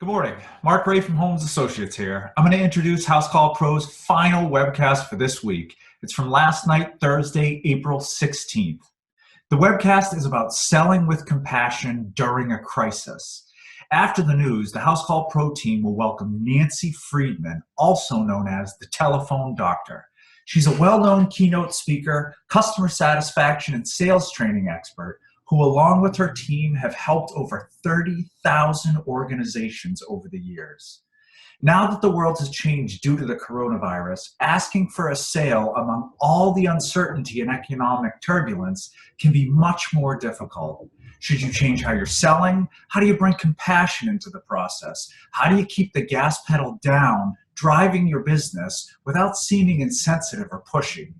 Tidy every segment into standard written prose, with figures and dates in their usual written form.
Good morning. Mark Ray from Homans Associates here. I'm going to introduce Housecall Pro's final webcast for this week. It's from last night, Thursday, April 16th. The webcast is about selling with compassion during a crisis. After the news, the Housecall Pro team will welcome Nancy Friedman, also known as the Telephone Doctor. She's a well-known keynote speaker, customer satisfaction and sales training expert, who along with her team have helped over 30,000 organizations over the years. Now that the world has changed due to the coronavirus, asking for a sale among all the uncertainty and economic turbulence can be much more difficult. Should you change how you're selling? How do you bring compassion into the process? How do you keep the gas pedal down, driving your business without seeming insensitive or pushy?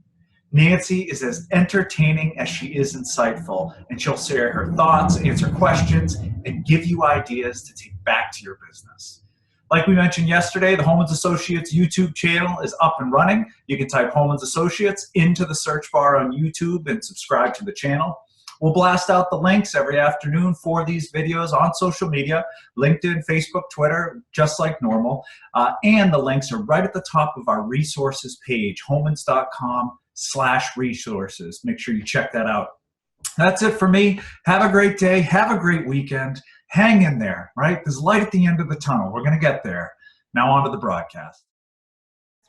Nancy is as entertaining as she is insightful, and she'll share her thoughts, answer questions, and give you ideas to take back to your business. Like we mentioned yesterday, the Homans Associates YouTube channel is up and running. You can type Homans Associates into the search bar on YouTube and subscribe to the channel. We'll blast out the links every afternoon for these videos on social media, LinkedIn, Facebook, Twitter, just like normal. And the links are right at the top of our resources page, homans.com/resources. Make sure you check that out. That's it for me. Have a great day. Have a great weekend. Hang in there, right? There's light at the end of the tunnel. We're going to get there. Now on to the broadcast.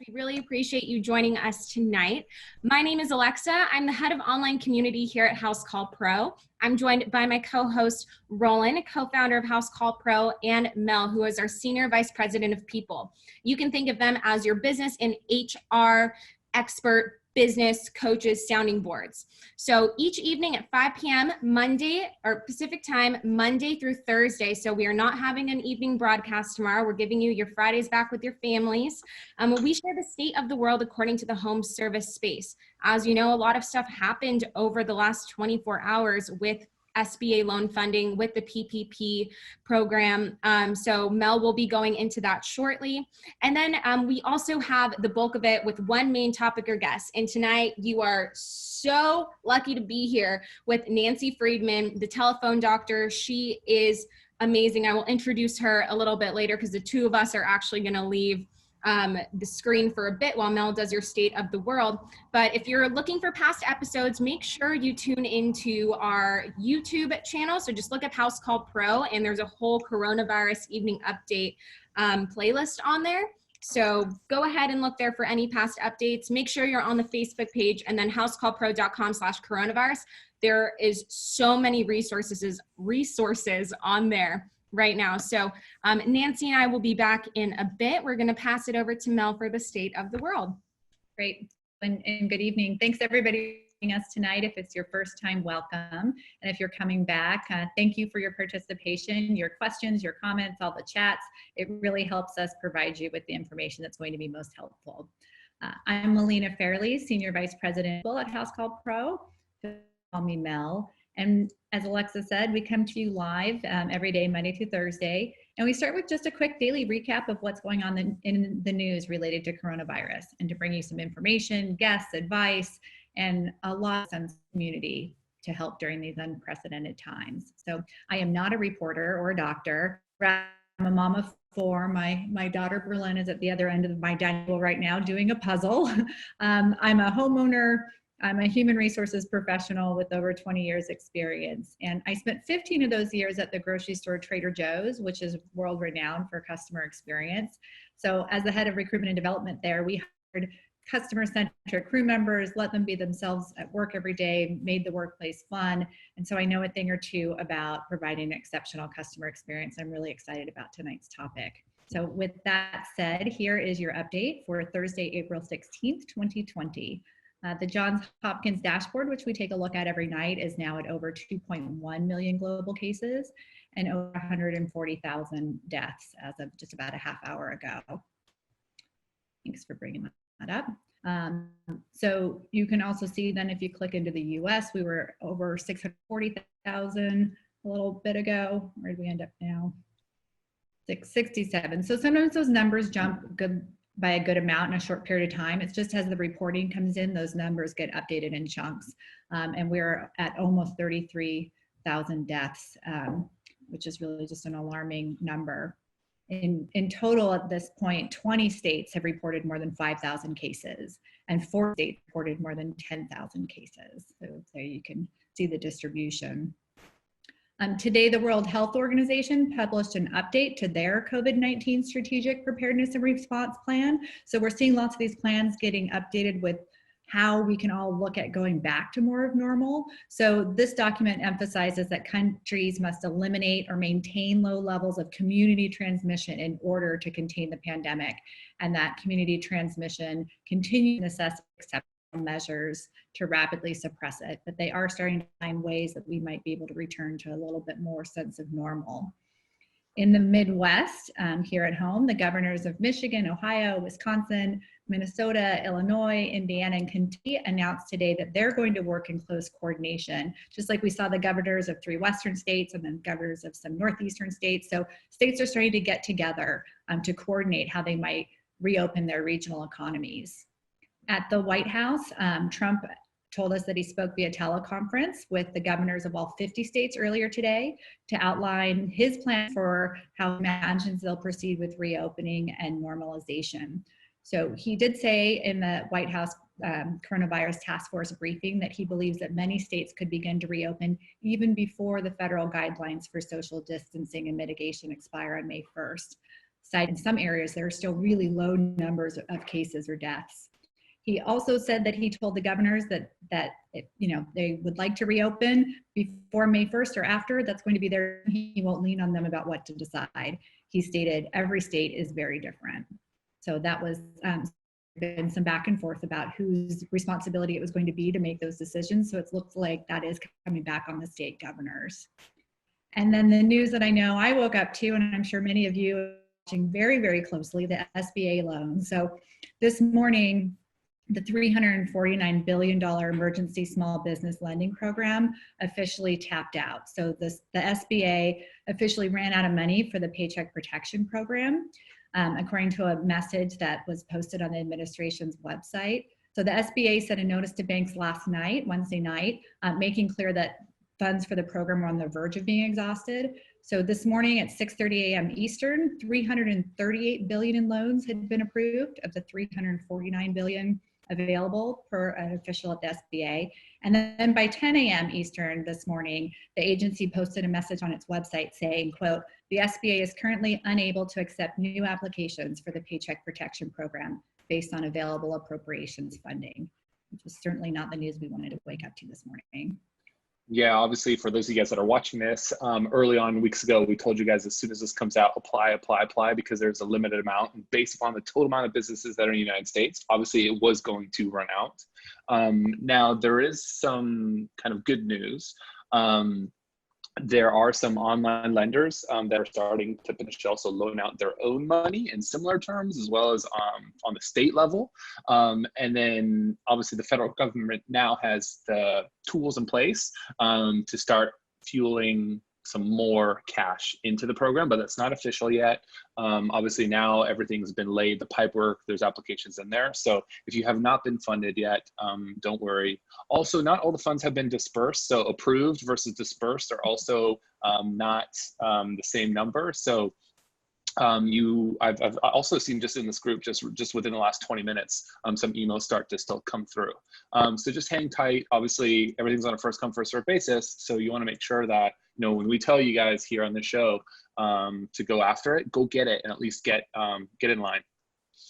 We really appreciate you joining us tonight. My name is Alexa. I'm the head of online community here at Housecall Pro. I'm joined by my co-host, Roland, co-founder of Housecall Pro, and Mel, who is our senior vice president of people. You can think of them as your business and HR expert business coaches sounding boards. So each evening at 5 p.m. Monday or Pacific time, Monday through Thursday. So we are not having an evening broadcast tomorrow. We're giving you your Fridays back with your families. We share the state of the world according to the home service space. As you know, a lot of stuff happened over the last 24 hours with SBA loan funding, with the PPP program. So Mel will be going into that shortly. And then we also have the bulk of it with one main topic or guest. And tonight you are so lucky to be here with Nancy Friedman, the Telephone Doctor. She is amazing. I will introduce her a little bit later because the two of us are actually going to leave the screen for a bit while Mel does your state of the world. But if you're looking for past episodes, make sure you tune into our YouTube channel. So just look up Housecall Pro, and there's a whole coronavirus evening update playlist on there. So go ahead and look there for any past updates. Make sure you're on the Facebook page and then housecallpro.com/coronavirus. There is so many resources on there right now. So Nancy and I will be back in a bit. We're going to pass it over to Mel for the state of the world. Great. And good evening. Thanks everybody for joining us tonight. If it's your first time, welcome. And if you're coming back, thank you for your participation, your questions, your comments, all the chats. It really helps us provide you with the information that's going to be most helpful. I'm Melina Fairley, Senior Vice President at Housecall Pro. Call me Mel. And as Alexa said, we come to you live every day, Monday through Thursday. And we start with just a quick daily recap of what's going on in the news related to coronavirus, and to bring you some information, guests, advice, and a lot of sense of community to help during these unprecedented times. So I am not a reporter or a doctor. I'm a mom of four. My daughter Berlin is at the other end of my dining table right now doing a puzzle. I'm a homeowner. I'm a human resources professional with over 20 years experience. And I spent 15 of those years at the grocery store Trader Joe's, which is world renowned for customer experience. So as the head of recruitment and development there, we hired customer-centric crew members, let them be themselves at work every day, made the workplace fun. And so I know a thing or two about providing an exceptional customer experience. I'm really excited about tonight's topic. So with that said, here is your update for Thursday, April 16th, 2020. The Johns Hopkins dashboard, which we take a look at every night, is now at over 2.1 million global cases and over 140,000 deaths as of just about a half hour ago. Thanks for bringing that up. So you can also see then if you click into the US, we were over 640,000 a little bit ago. Where did we end up now? 667. So sometimes those numbers jump by a good amount in a short period of time. It's just as the reporting comes in, those numbers get updated in chunks. And we're at almost 33,000 deaths, which is really just an alarming number. In total at this point, 20 states have reported more than 5,000 cases, and 4 states reported more than 10,000 cases. So there you can see the distribution. Today, the World Health Organization published an update to their COVID-19 Strategic Preparedness and Response Plan. So we're seeing lots of these plans getting updated with how we can all look at going back to more of normal. So this document emphasizes that countries must eliminate or maintain low levels of community transmission in order to contain the pandemic, and that community transmission continue to necessitate exceptional measures to rapidly suppress it. But they are starting to find ways that we might be able to return to a little bit more sense of normal. In the Midwest, here at home, the governors of Michigan, Ohio, Wisconsin, Minnesota, Illinois, Indiana, and Kentucky announced today that they're going to work in close coordination, just like we saw the governors of 3 Western states and then governors of some Northeastern states. So states are starting to get together to coordinate how they might reopen their regional economies. At the White House, Trump told us that he spoke via teleconference with the governors of all 50 states earlier today to outline his plan for how he imagines they'll proceed with reopening and normalization. So he did say in the White House coronavirus task force briefing that he believes that many states could begin to reopen even before the federal guidelines for social distancing and mitigation expire on May 1st. In some areas, there are still really low numbers of cases or deaths. He also said that he told the governors that if, they would like to reopen before May 1st or after, that's going to be their, he won't lean on them about what to decide. He stated every state is very different. So that was been some back and forth about whose responsibility it was going to be to make those decisions. So it looks like that is coming back on the state governors. And then the news that I know I woke up to, and I'm sure many of you are watching very, very closely, the SBA loan. So this morning, the $349 billion emergency small business lending program officially tapped out. So the SBA officially ran out of money for the Paycheck Protection Program, according to a message that was posted on the administration's website. So the SBA sent a notice to banks last night, Wednesday night, making clear that funds for the program were on the verge of being exhausted. So this morning at 6:30 a.m. Eastern, $338 billion in loans had been approved of the $349 billion available per an official at the SBA. And then by 10 a.m. Eastern this morning, the agency posted a message on its website saying, quote, the SBA is currently unable to accept new applications for the Paycheck Protection Program based on available appropriations funding, which is certainly not the news we wanted to wake up to this morning. Yeah, obviously, for those of you guys that are watching this, early on weeks ago, we told you guys as soon as this comes out, apply, because there's a limited amount. And based upon the total amount of businesses that are in the United States, obviously it was going to run out. Now, there is some kind of good news. There are some online lenders that are starting to potentially also loan out their own money in similar terms, as well as on the state level. And then obviously the federal government now has the tools in place to start fueling some more cash into the program, but that's not official yet. Obviously now everything's been laid, the pipework, there's applications in there. So if you have not been funded yet, don't worry. Also, not all the funds have been dispersed. So approved versus dispersed are also not the same number. So I've also seen just in this group, just within the last 20 minutes, some emails start to still come through. So just hang tight. Obviously, everything's on a first come, first served basis. So you want to make sure that, when we tell you guys here on the show to go after it, go get it and at least get in line.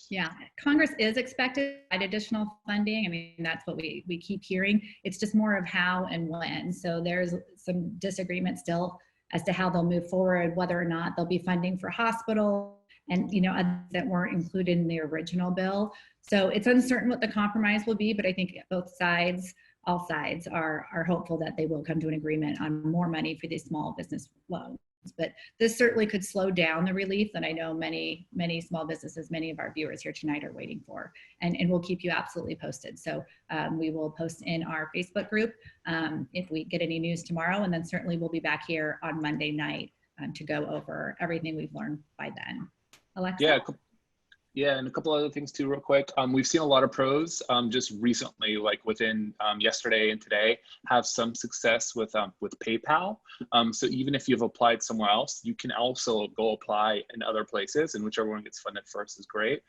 Yeah, Congress is expected to provide additional funding. I mean, that's what we keep hearing. It's just more of how and when. So there's some disagreement still as to how they'll move forward, whether or not there'll be funding for hospitals and, that weren't included in the original bill. So it's uncertain what the compromise will be, but I think all sides are hopeful that they will come to an agreement on more money for these small business loans. But this certainly could slow down the relief that I know many small businesses, many of our viewers here tonight are waiting for. And we'll keep you absolutely posted. So we will post in our Facebook group if we get any news tomorrow. And then certainly we'll be back here on Monday night to go over everything we've learned by then. Alexa? Yeah, Yeah, and a couple other things too, real quick. We've seen a lot of pros just recently, like within yesterday and today, have some success with PayPal. So even if you've applied somewhere else, you can also go apply in other places, and whichever one gets funded first is great.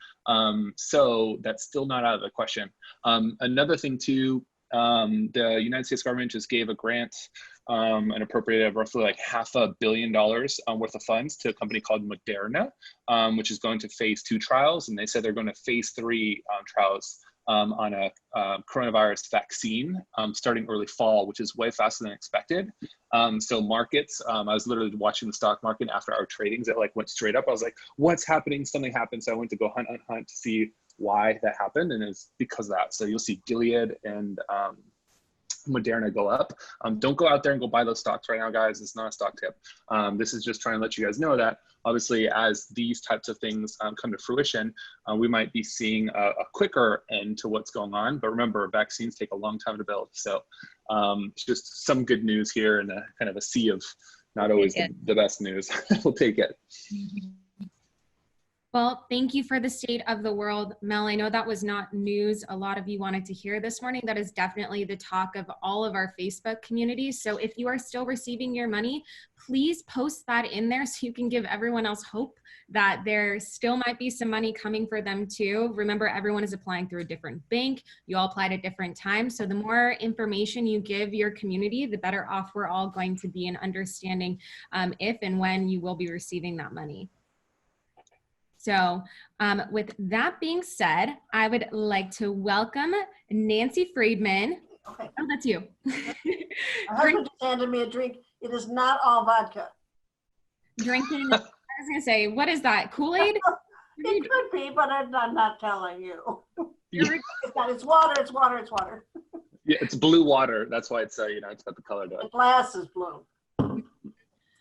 So that's still not out of the question. Another thing too, the United States government just gave a grant and appropriated roughly like $500 million worth of funds to a company called Moderna, which is going to phase 2 trials. And they said they're going to phase 3 trials on a coronavirus vaccine starting early fall, which is way faster than expected. So markets, I was literally watching the stock market after our tradings, it like went straight up. I was like, what's happening? Something happened. So I went to go hunt to see why that happened. And it's because of that. So you'll see Gilead and Moderna go up. Don't go out there and go buy those stocks right now, guys. It's not a stock tip. This is just trying to let you guys know that obviously as these types of things come to fruition, we might be seeing a quicker end to what's going on. But remember, vaccines take a long time to build. So just some good news here and a kind of a sea of not always the best news. We'll take it. Well, thank you for the state of the world, Mel. I know that was not news a lot of you wanted to hear this morning. That is definitely the talk of all of our Facebook communities. So if you are still receiving your money, please post that in there so you can give everyone else hope that there still might be some money coming for them too. Remember, everyone is applying through a different bank. You all applied at different times. So the more information you give your community, the better off we're all going to be in understanding if and when you will be receiving that money. So with that being said, I would like to welcome Nancy Friedman. Okay. Oh, that's you. My husband just handed me a drink. It is not all vodka. Drinking, I was going to say, what is that, Kool-Aid? It could be, but I'm not telling you. Yeah. It's water, it's water, it's water. Yeah, it's blue water. That's why it's it's got the color to The it. glass is blue.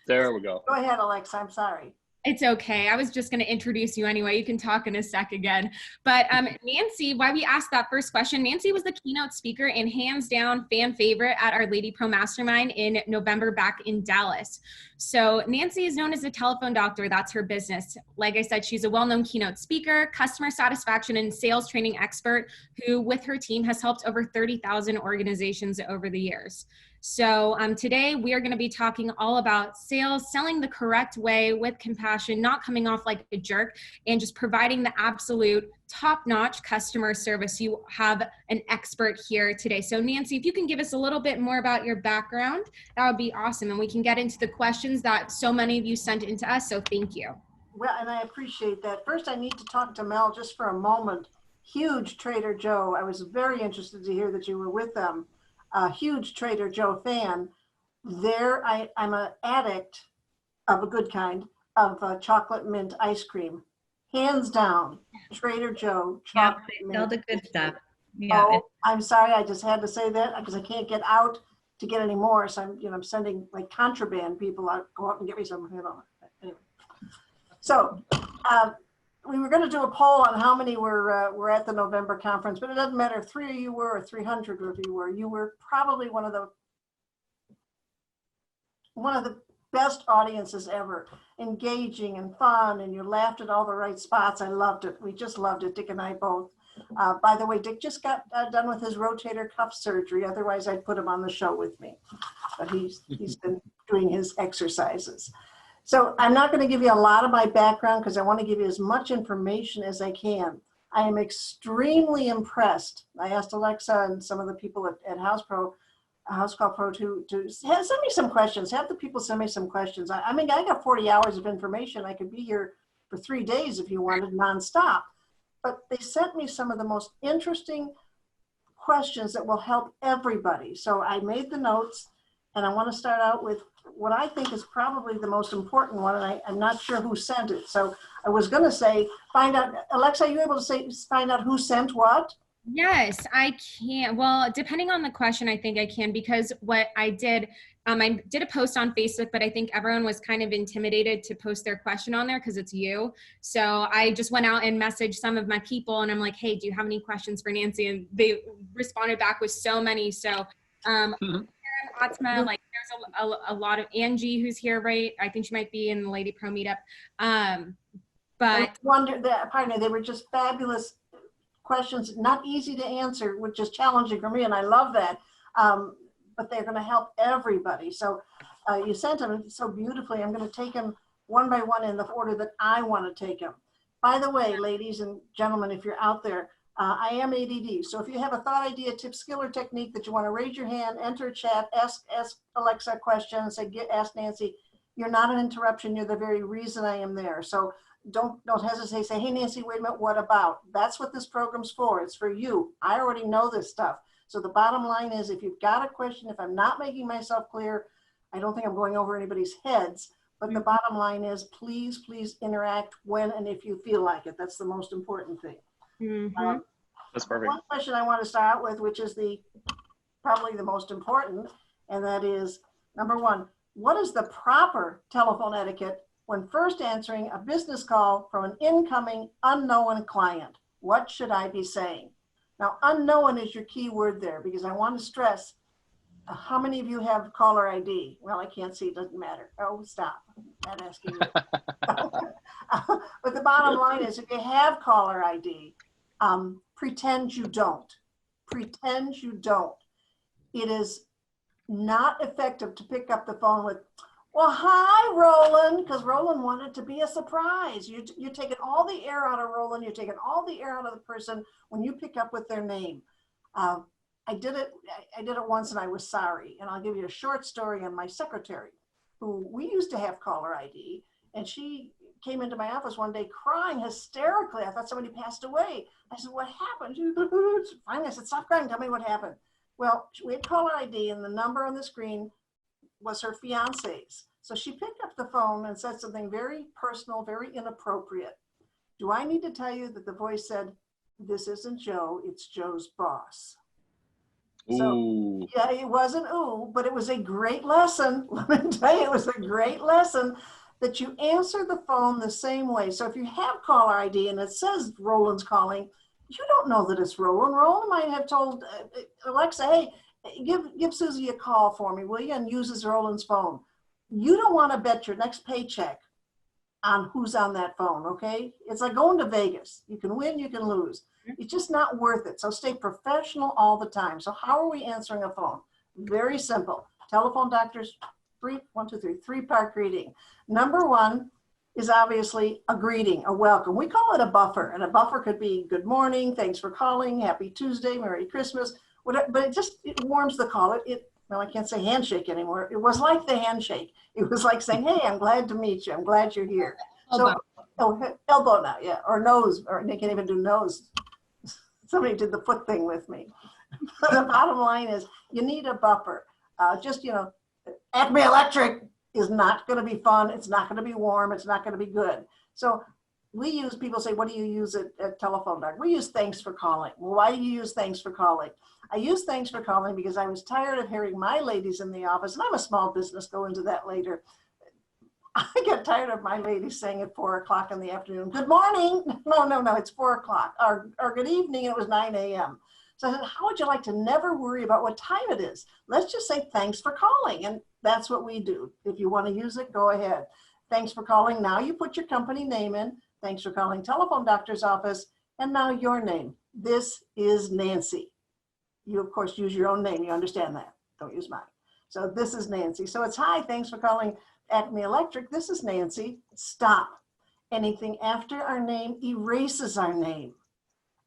There we go. Go ahead, Alexa, I'm sorry. It's okay. I was just going to introduce you anyway. You can talk in a sec again. But Nancy, why we asked that first question, Nancy was the keynote speaker and hands down fan favorite at our Lady Pro Mastermind in November back in Dallas. So Nancy is known as a telephone doctor. That's her business. Like I said, she's a well-known keynote speaker, customer satisfaction and sales training expert who with her team has helped over 30,000 organizations over the years. So today we are going to be talking all about sales, selling the correct way with compassion, not coming off like a jerk, and just providing the absolute top-notch customer service. You have an expert here today. So Nancy, if you can give us a little bit more about your background, that would be awesome. And we can get into the questions that so many of you sent into us. So thank you. Well, and I appreciate that. First, I need to talk to Mel just for a moment. Huge Trader Joe. I was very interested to hear that you were with them. A huge Trader Joe fan. There, I'm an addict of a good kind of chocolate mint ice cream. Hands down, Trader Joe chocolate mint. All the good stuff. Yeah. Oh, I'm sorry, I just had to say that because I can't get out to get any more. So I'm sending like contraband people out, go out and get me some. Anyway. So we were going to do a poll on how many were at the November conference, but it doesn't matter if 3 of you were or 300 of you were. You were probably one of the best audiences ever, engaging and fun, and you laughed at all the right spots. I loved it. We just loved it, Dick and I both. By the way, Dick just got done with his rotator cuff surgery. Otherwise, I'd put him on the show with me. But he's been doing his exercises. So I'm not going to give you a lot of my background because I want to give you as much information as I can. I am extremely impressed. I asked Alexa and some of the people at Housecall Pro to send me some questions. Have the people send me some questions. I mean, I got 40 hours of information. I could be here for 3 days if you wanted, nonstop. But they sent me some of the most interesting questions that will help everybody. So I made the notes, and I want to start out with what I think is probably the most important one, and I'm not sure who sent it. So I was going to say, find out, Alexa, are you able to find out who sent what? Yes, I can. Well, depending on the question, I think I can, because what I did a post on Facebook, but I think everyone was kind of intimidated to post their question on there because it's you. So I just went out and messaged some of my people, and I'm like, hey, do you have any questions for Nancy? And they responded back with so many. So Atma, like there's a lot of Angie who's here, right? I think she might be in the Lady Pro meetup. But wonder that, pardon me, they were just fabulous questions, not easy to answer, which is challenging for me, and I love that. But they're going to help everybody. So you sent them so beautifully. I'm going to take them one by one in the order that I want to take them. By the way, ladies and gentlemen, if you're out there, I am ADD. So if you have a thought, idea, tip, skill, or technique that you want to raise your hand, enter chat, ask Alexa a question, say, ask Nancy. You're not an interruption. You're the very reason I am there. So don't hesitate. Say, hey, Nancy, wait a minute. What about? That's what this program's for. It's for you. I already know this stuff. So the bottom line is, if you've got a question, if I'm not making myself clear, I don't think I'm going over anybody's heads. But the bottom line is, please interact when and if you feel like it. That's the most important thing. mm-hmm. That's perfect. One question I want to start with, which is probably the most important, and that is, number one, what is the proper telephone etiquette when first answering a business call from an incoming unknown client? What should I be saying? Now, unknown is your key word there, because I want to stress, how many of you have caller ID? Well, I can't see, it doesn't matter. Oh, stop. I'm not asking you. But the bottom line is, if you have caller ID, pretend you don't. Pretend you don't. It is not effective to pick up the phone with, well, hi, Roland, because Roland wanted to be a surprise. You're taking all the air out of Roland. You're taking all the air out of the person when you pick up with their name. I did it once and I was sorry. And I'll give you a short story on my secretary, who we used to have caller ID. And she came into my office one day crying hysterically. I thought somebody passed away. I said, what happened? Finally, I said, stop crying, tell me what happened. Well, we had caller ID and the number on the screen was her fiance's. So she picked up the phone and said something very personal, very inappropriate. Do I need to tell you that the voice said, this isn't Joe, it's Joe's boss? Ooh. So, yeah, it wasn't ooh, but it was a great lesson. Let me tell you, it was a great lesson that you answer the phone the same way. So if you have caller ID and it says Roland's calling, you don't know that it's Roland. Roland might have told Alexa, hey, give Susie a call for me, will you? And uses Roland's phone. You don't want to bet your next paycheck on who's on that phone, okay? It's like going to Vegas. You can win, you can lose. It's just not worth it. So stay professional all the time. So how are we answering a phone? Very simple. Telephone doctors, three-part greeting. Number one is obviously a greeting, a welcome. We call it a buffer, and a buffer could be good morning, thanks for calling, happy Tuesday, Merry Christmas, whatever, but it warms the call. Well, I can't say handshake anymore. It was like the handshake. It was like saying, hey, I'm glad to meet you. I'm glad you're here. Elbow. So, elbow now, yeah, or nose, or they can't even do nose. Somebody did the foot thing with me. But the bottom line is, you need a buffer. Acme Electric is not going to be fun. It's not going to be warm. It's not going to be good. So people say, what do you use at Telephone Doc? We use thanks for calling. Well, why do you use thanks for calling? I use thanks for calling because I was tired of hearing my ladies in the office, and I'm a small business, go into that later. I get tired of my ladies saying at 4 o'clock in the afternoon, good morning. No, it's 4 o'clock, or good evening, and it was 9 a.m. So I said, how would you like to never worry about what time it is? Let's just say thanks for calling. And that's what we do. If you want to use it, go ahead. Thanks for calling. Now you put your company name in. Thanks for calling Telephone Doctor's Office. And now your name. This is Nancy. You, of course, use your own name. You understand that. Don't use mine. So this is Nancy. So it's, hi, thanks for calling Acme Electric. This is Nancy. Stop. Anything after our name erases our name.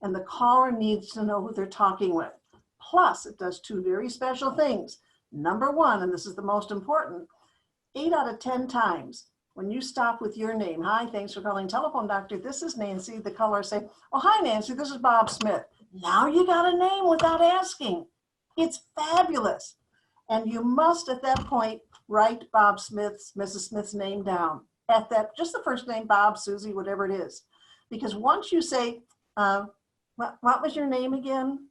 And the caller needs to know who they're talking with. Plus, it does two very special things. Number one, and this is the most important, 8 out of 10 times, when you stop with your name, hi, thanks for calling Telephone Doctor, this is Nancy, the caller say, oh, hi, Nancy, this is Bob Smith. Now you got a name without asking. It's fabulous. And you must, at that point, write Bob Smith's, Mrs. Smith's name down. At that, just the first name, Bob, Susie, whatever it is. Because once you say, what was your name again?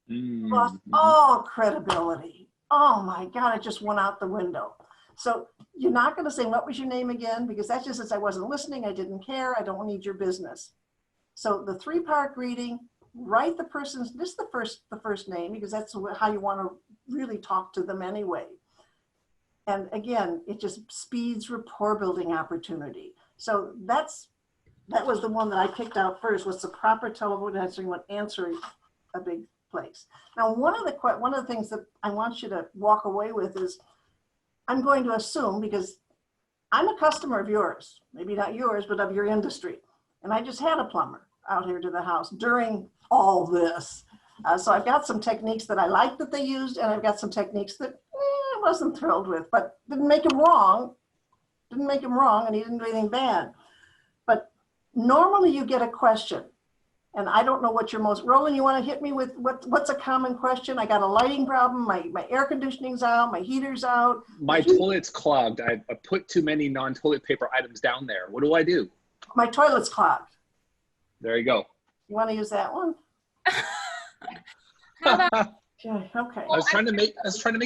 Mm-hmm. Lost all credibility. Oh my God, it just went out the window. So you're not going to say, what was your name again? Because that just says I wasn't listening, I didn't care, I don't need your business. So the three-part greeting, write the person's, this is the first name, because that's how you want to really talk to them anyway. And again, it just speeds rapport building opportunity. So that's that was the one that I picked out first. What's the proper telephone answering when answering a big place? Now, one of the things that I want you to walk away with is, I'm going to assume, because I'm a customer of yours, maybe not yours, but of your industry. And I just had a plumber out here to the house during all this. So I've got some techniques that I liked that they used, and I've got some techniques that I wasn't thrilled with, but didn't make him wrong. Didn't make him wrong, and he didn't do anything bad. But normally you get a question, and I don't know what your most, Roland, you want to hit me with what's a common question? I got a lighting problem, my air conditioning's out, my heater's out. My toilet's clogged. I put too many non-toilet paper items down there. What do I do? My toilet's clogged. There you go. You want to use that one? How about, Okay. I was trying to make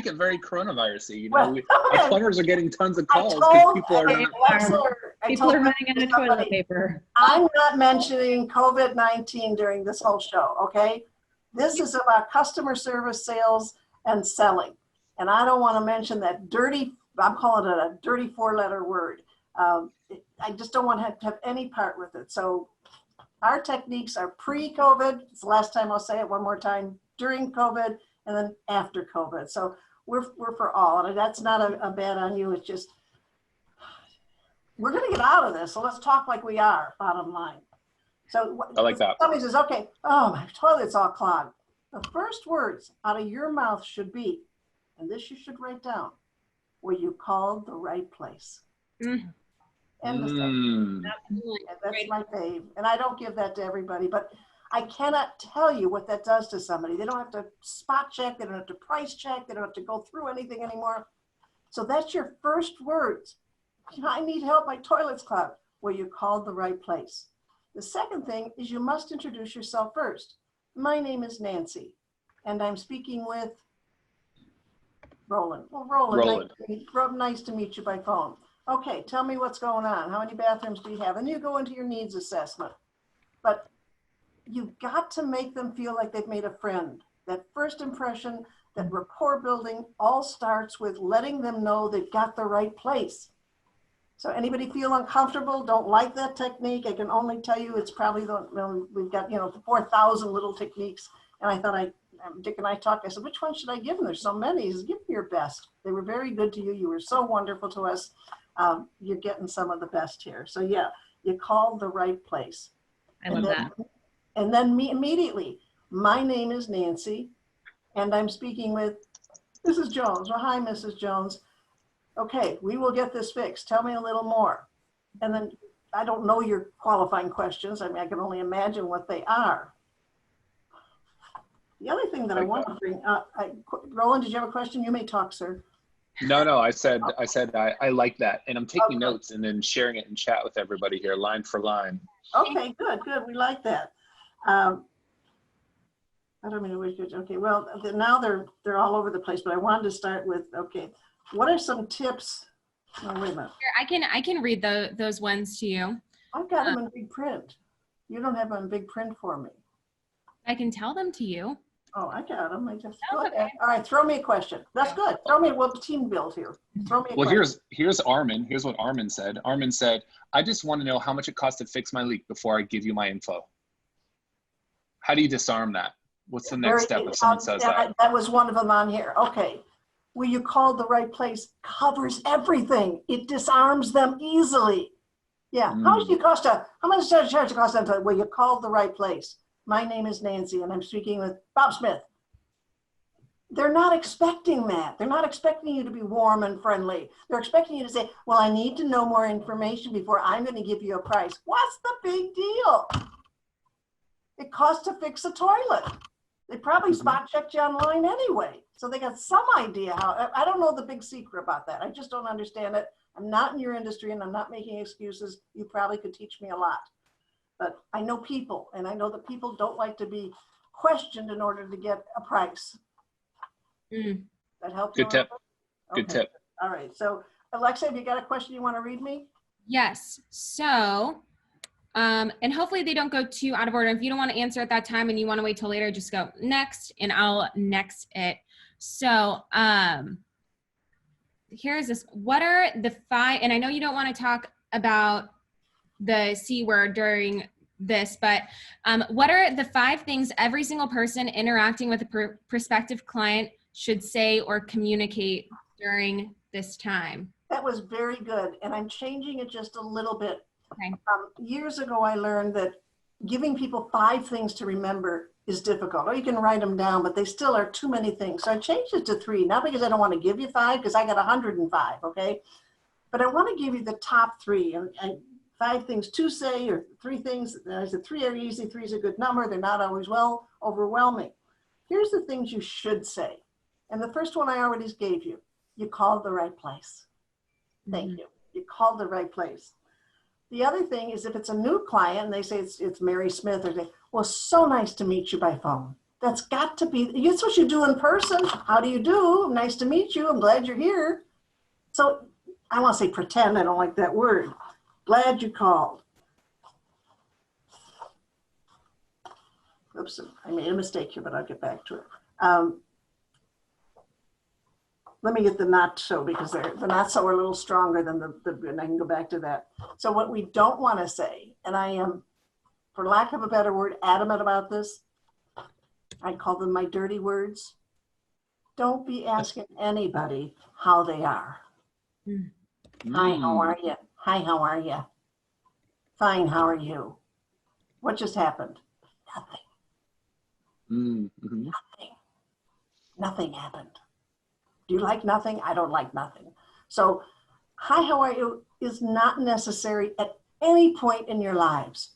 it very coronavirus-y. You know, Well, our plumbers are getting tons of calls because people are not. People are running out of toilet paper. I'm not mentioning COVID-19 during this whole show, okay? This is about customer service, sales, and selling. And I don't want to mention that dirty, I'm calling it a dirty 4-letter word. I just don't want to have any part with it. So our techniques are pre-COVID. It's the last time I'll say it one more time. During COVID, and then after COVID. So we're for all, and that's not a bad on you. It's just, we're going to get out of this. So let's talk like we are, bottom line. So I like that. Somebody says, okay, oh, my toilet's all clogged. The first words out of your mouth should be, and this you should write down, where you called the right place. End of sentence. That's my fave. And I don't give that to everybody, but I cannot tell you what that does to somebody. They don't have to spot check. They don't have to price check. They don't have to go through anything anymore. So that's your first words. I need help. My toilet's clogged. Well, you called the right place. The second thing is you must introduce yourself first. My name is Nancy, and I'm speaking with Roland. Well, Roland. Nice to meet you by phone. Okay, tell me what's going on. How many bathrooms do you have? And you go into your needs assessment. But you've got to make them feel like they've made a friend. That first impression, that rapport building all starts with letting them know they've got the right place. So anybody feel uncomfortable, don't like that technique, I can only tell you it's probably we've got 4,000 little techniques. And I thought Dick and I talked, I said, which one should I give them? There's so many. He says, give them your best. They were very good to you. You were so wonderful to us. You're getting some of the best here. So yeah, you called the right place. I love that. And then immediately, my name is Nancy, and I'm speaking with Mrs. Jones. Well, hi, Mrs. Jones. Okay, we will get this fixed. Tell me a little more. And then I don't know your qualifying questions. I mean, I can only imagine what they are. The other thing that I want to bring up, Roland, did you have a question? You may talk, sir. No, I said I like that, and I'm taking notes and then sharing it in chat with everybody here, line for line. Okay, good. We like that. I don't mean to waste your, okay, well, now they're all over the place, but I wanted to start with, okay, what are some tips? Oh, wait a minute. Here, I can read those ones to you. I've got them in big print. You don't have them in big print for me. I can tell them to you. Oh, I got them. Go Okay. ahead. All right, throw me a question. That's good. Throw me, we'll team build here. Throw me a question. Here's Armin. Here's what Armin said. Armin said, I just want to know how much it costs to fix my leak before I give you my info. How do you disarm that? What's the next step if someone says that? That was one of them on here. Okay. Where you called the right place covers everything. It disarms them easily. Yeah. How much does it charge to cost them? Well, you called the right place. My name is Nancy, and I'm speaking with Bob Smith. They're not expecting that. They're not expecting you to be warm and friendly. They're expecting you to say, well, I need to know more information before I'm going to give you a price. What's the big deal? It costs to fix a toilet. They probably spot checked you online anyway. So they got some idea how, I don't know the big secret about that. I just don't understand it. I'm not in your industry and I'm not making excuses. You probably could teach me a lot. But I know people, and I know that people don't like to be questioned in order to get a price. That helps. Good tip. Okay. Good tip. All right. So Alexa, have you got a question you want to read me? Yes. So, and hopefully they don't go too out of order. If you don't want to answer at that time and you want to wait till later, just go next and I'll next it. So, here's this. What are the 5, and I know you don't want to talk about the C word during this, but what are the 5 things every single person interacting with a prospective client should say or communicate during this time? That was very good. And I'm changing it just a little bit. Okay. Years ago, I learned that giving people 5 things to remember is difficult. Or you can write them down, but they still are too many things. So I changed it to 3, not because I don't want to give you 5, because I got 105, okay? But I want to give you the top 3 and 5 things to say, or 3 things. I said 3 are easy, 3 is a good number. They're not always overwhelming. Here's the things you should say. And the first one I already gave you. You called the right place. Thank you. You called the right place. The other thing is if it's a new client and they say it's Mary Smith, or they, well, so nice to meet you by phone. That's got to be, that's what you do in person. How do you do? Nice to meet you. I'm glad you're here. So I want to say pretend. I don't like that word. Glad you called. Oops, I made a mistake here, but I'll get back to it. Let me get the not so, because the not so are a little stronger than and I can go back to that. So what we don't want to say, and I am, for lack of a better word, adamant about this, I call them my dirty words. Don't be asking anybody how they are. Hi, how are you? Hi, how are you? Fine, how are you? What just happened? Nothing. Nothing. Nothing happened. Do you like nothing? I don't like nothing. So, hi, how are you is not necessary at any point in your lives.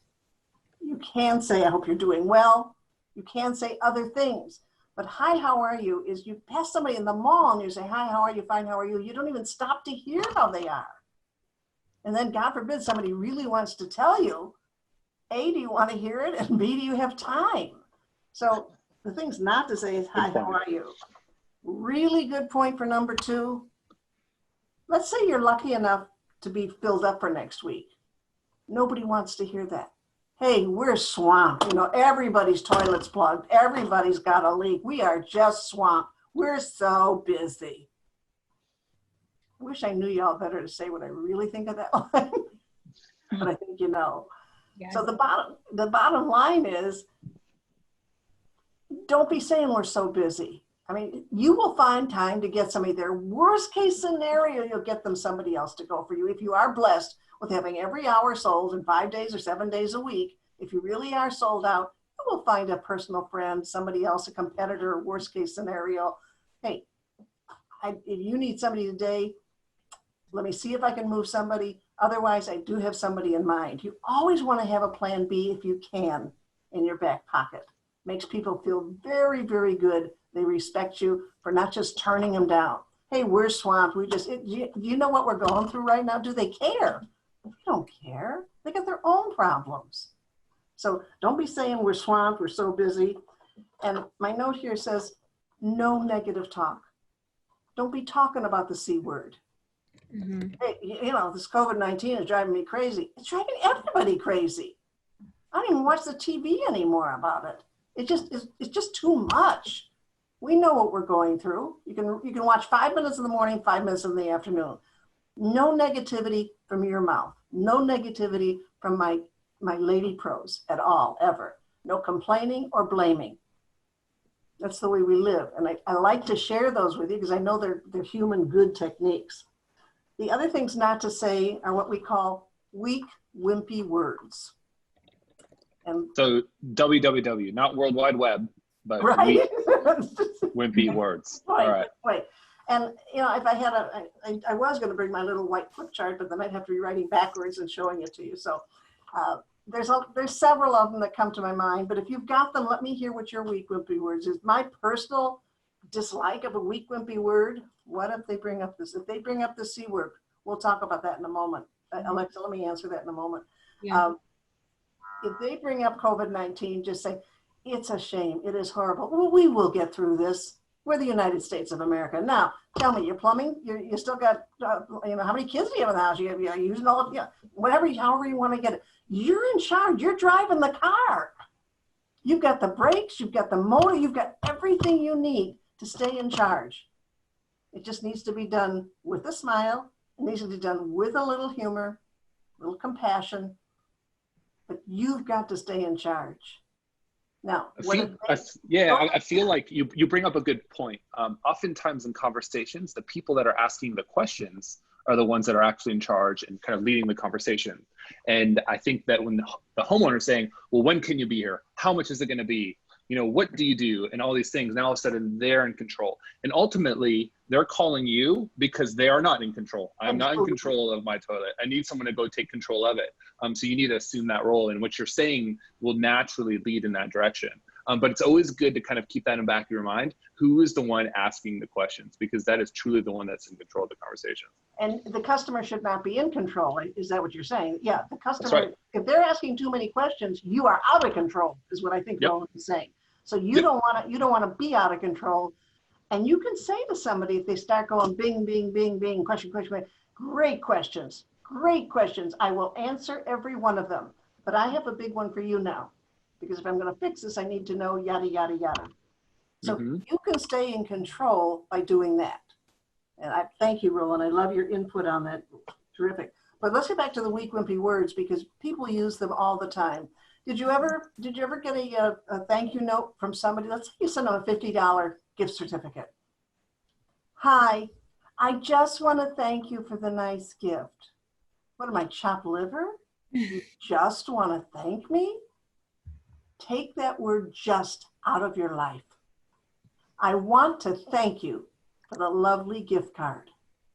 You can say, I hope you're doing well. You can say other things. But hi, how are you is you pass somebody in the mall and you say, hi, how are you? Fine, how are you? You don't even stop to hear how they are. And then God forbid somebody really wants to tell you, A, do you want to hear it? And B, do you have time? So the thing's not to say is, hi, how are you? Really good point for number 2. Let's say you're lucky enough to be filled up for next week. Nobody wants to hear that. Hey, we're swamped. You know, everybody's toilet's plugged. Everybody's got a leak. We are just swamped. We're so busy. I wish I knew y'all better to say what I really think of that line, but I think you know. Yes. So the bottom line is, don't be saying we're so busy. I mean, you will find time to get somebody there. Worst case scenario, you'll get them somebody else to go for you. If you are blessed with having every hour sold in 5 days or 7 days a week, if you really are sold out, you will find a personal friend, somebody else, a competitor, worst case scenario. Hey, if you need somebody today, let me see if I can move somebody. Otherwise, I do have somebody in mind. You always want to have a plan B if you can in your back pocket. Makes people feel very, very good. They respect you for not just turning them down. Hey, we're swamped. Do you know what we're going through right now? Do they care? They don't care. They got their own problems. So don't be saying we're swamped, we're so busy. And my note here says, no negative talk. Don't be talking about the C word. Hey, you know, this COVID-19 is driving me crazy. It's driving everybody crazy. I don't even watch the TV anymore about it. It's just too much. We know what we're going through. You can watch 5 minutes in the morning, 5 minutes in the afternoon. No negativity from your mouth. No negativity from my lady pros at all, ever. No complaining or blaming. That's the way we live. And I like to share those with you because I know they're human good techniques. The other things not to say are what we call weak, wimpy words. And so www, not World Wide Web, but right? weak, wimpy words. Right, All right. right. And you know, if I had I was going to bring my little white flip chart, but then I'd have to be writing backwards and showing it to you. So there's several of them that come to my mind. But if you've got them, let me hear what your weak, wimpy words is. My personal dislike of a weak, wimpy word. What if they bring up this? If they bring up the C word, we'll talk about that in a moment. Alexa, let me answer that in a moment. Yeah. If they bring up COVID-19, just say, it's a shame. It is horrible. Well, we will get through this. We're the United States of America. Now, tell me, your plumbing, you still got, you know, how many kids do you have in the house? You're using all of, whatever, however you want to get it. You're in charge. You're driving the car. You've got the brakes. You've got the motor. You've got everything you need to stay in charge. It just needs to be done with a smile. It needs to be done with a little humor, a little compassion, but you've got to stay in charge. Now, I feel like you bring up a good point. Oftentimes in conversations, the people that are asking the questions are the ones that are actually in charge and kind of leading the conversation. And I think that when the homeowner is saying, well, when can you be here? How much is it going to be? You know, what do you do? And all these things, now all of a sudden they're in control. And ultimately they're calling you because they are not in control. I'm not in control of my toilet. I need someone to go take control of it. So you need to assume that role, and what you're saying will naturally lead in that direction. But it's always good to kind of keep that in the back of your mind. Who is the one asking the questions? Because that is truly the one that's in control of the conversation. And the customer should not be in control. Is that what you're saying? Yeah, the customer, right. If they're asking too many questions, you are out of control, is what I think Roland is saying. So you don't want to be out of control. And you can say to somebody, if they start going bing, bing, bing, bing, question, great questions, great questions. I will answer every one of them. But I have a big one for you now, because if I'm going to fix this, I need to know yada, yada, yada. So you can stay in control by doing that. And I thank you, Roland. I love your input on that. Terrific. But let's get back to the weak, wimpy words, because people use them all the time. Did you ever get a thank you note from somebody? Let's say you send them a $50 gift certificate. Hi, I just want to thank you for the nice gift. What am I, chopped liver? You just want to thank me? Take that word just out of your life. I want to thank you for the lovely gift card.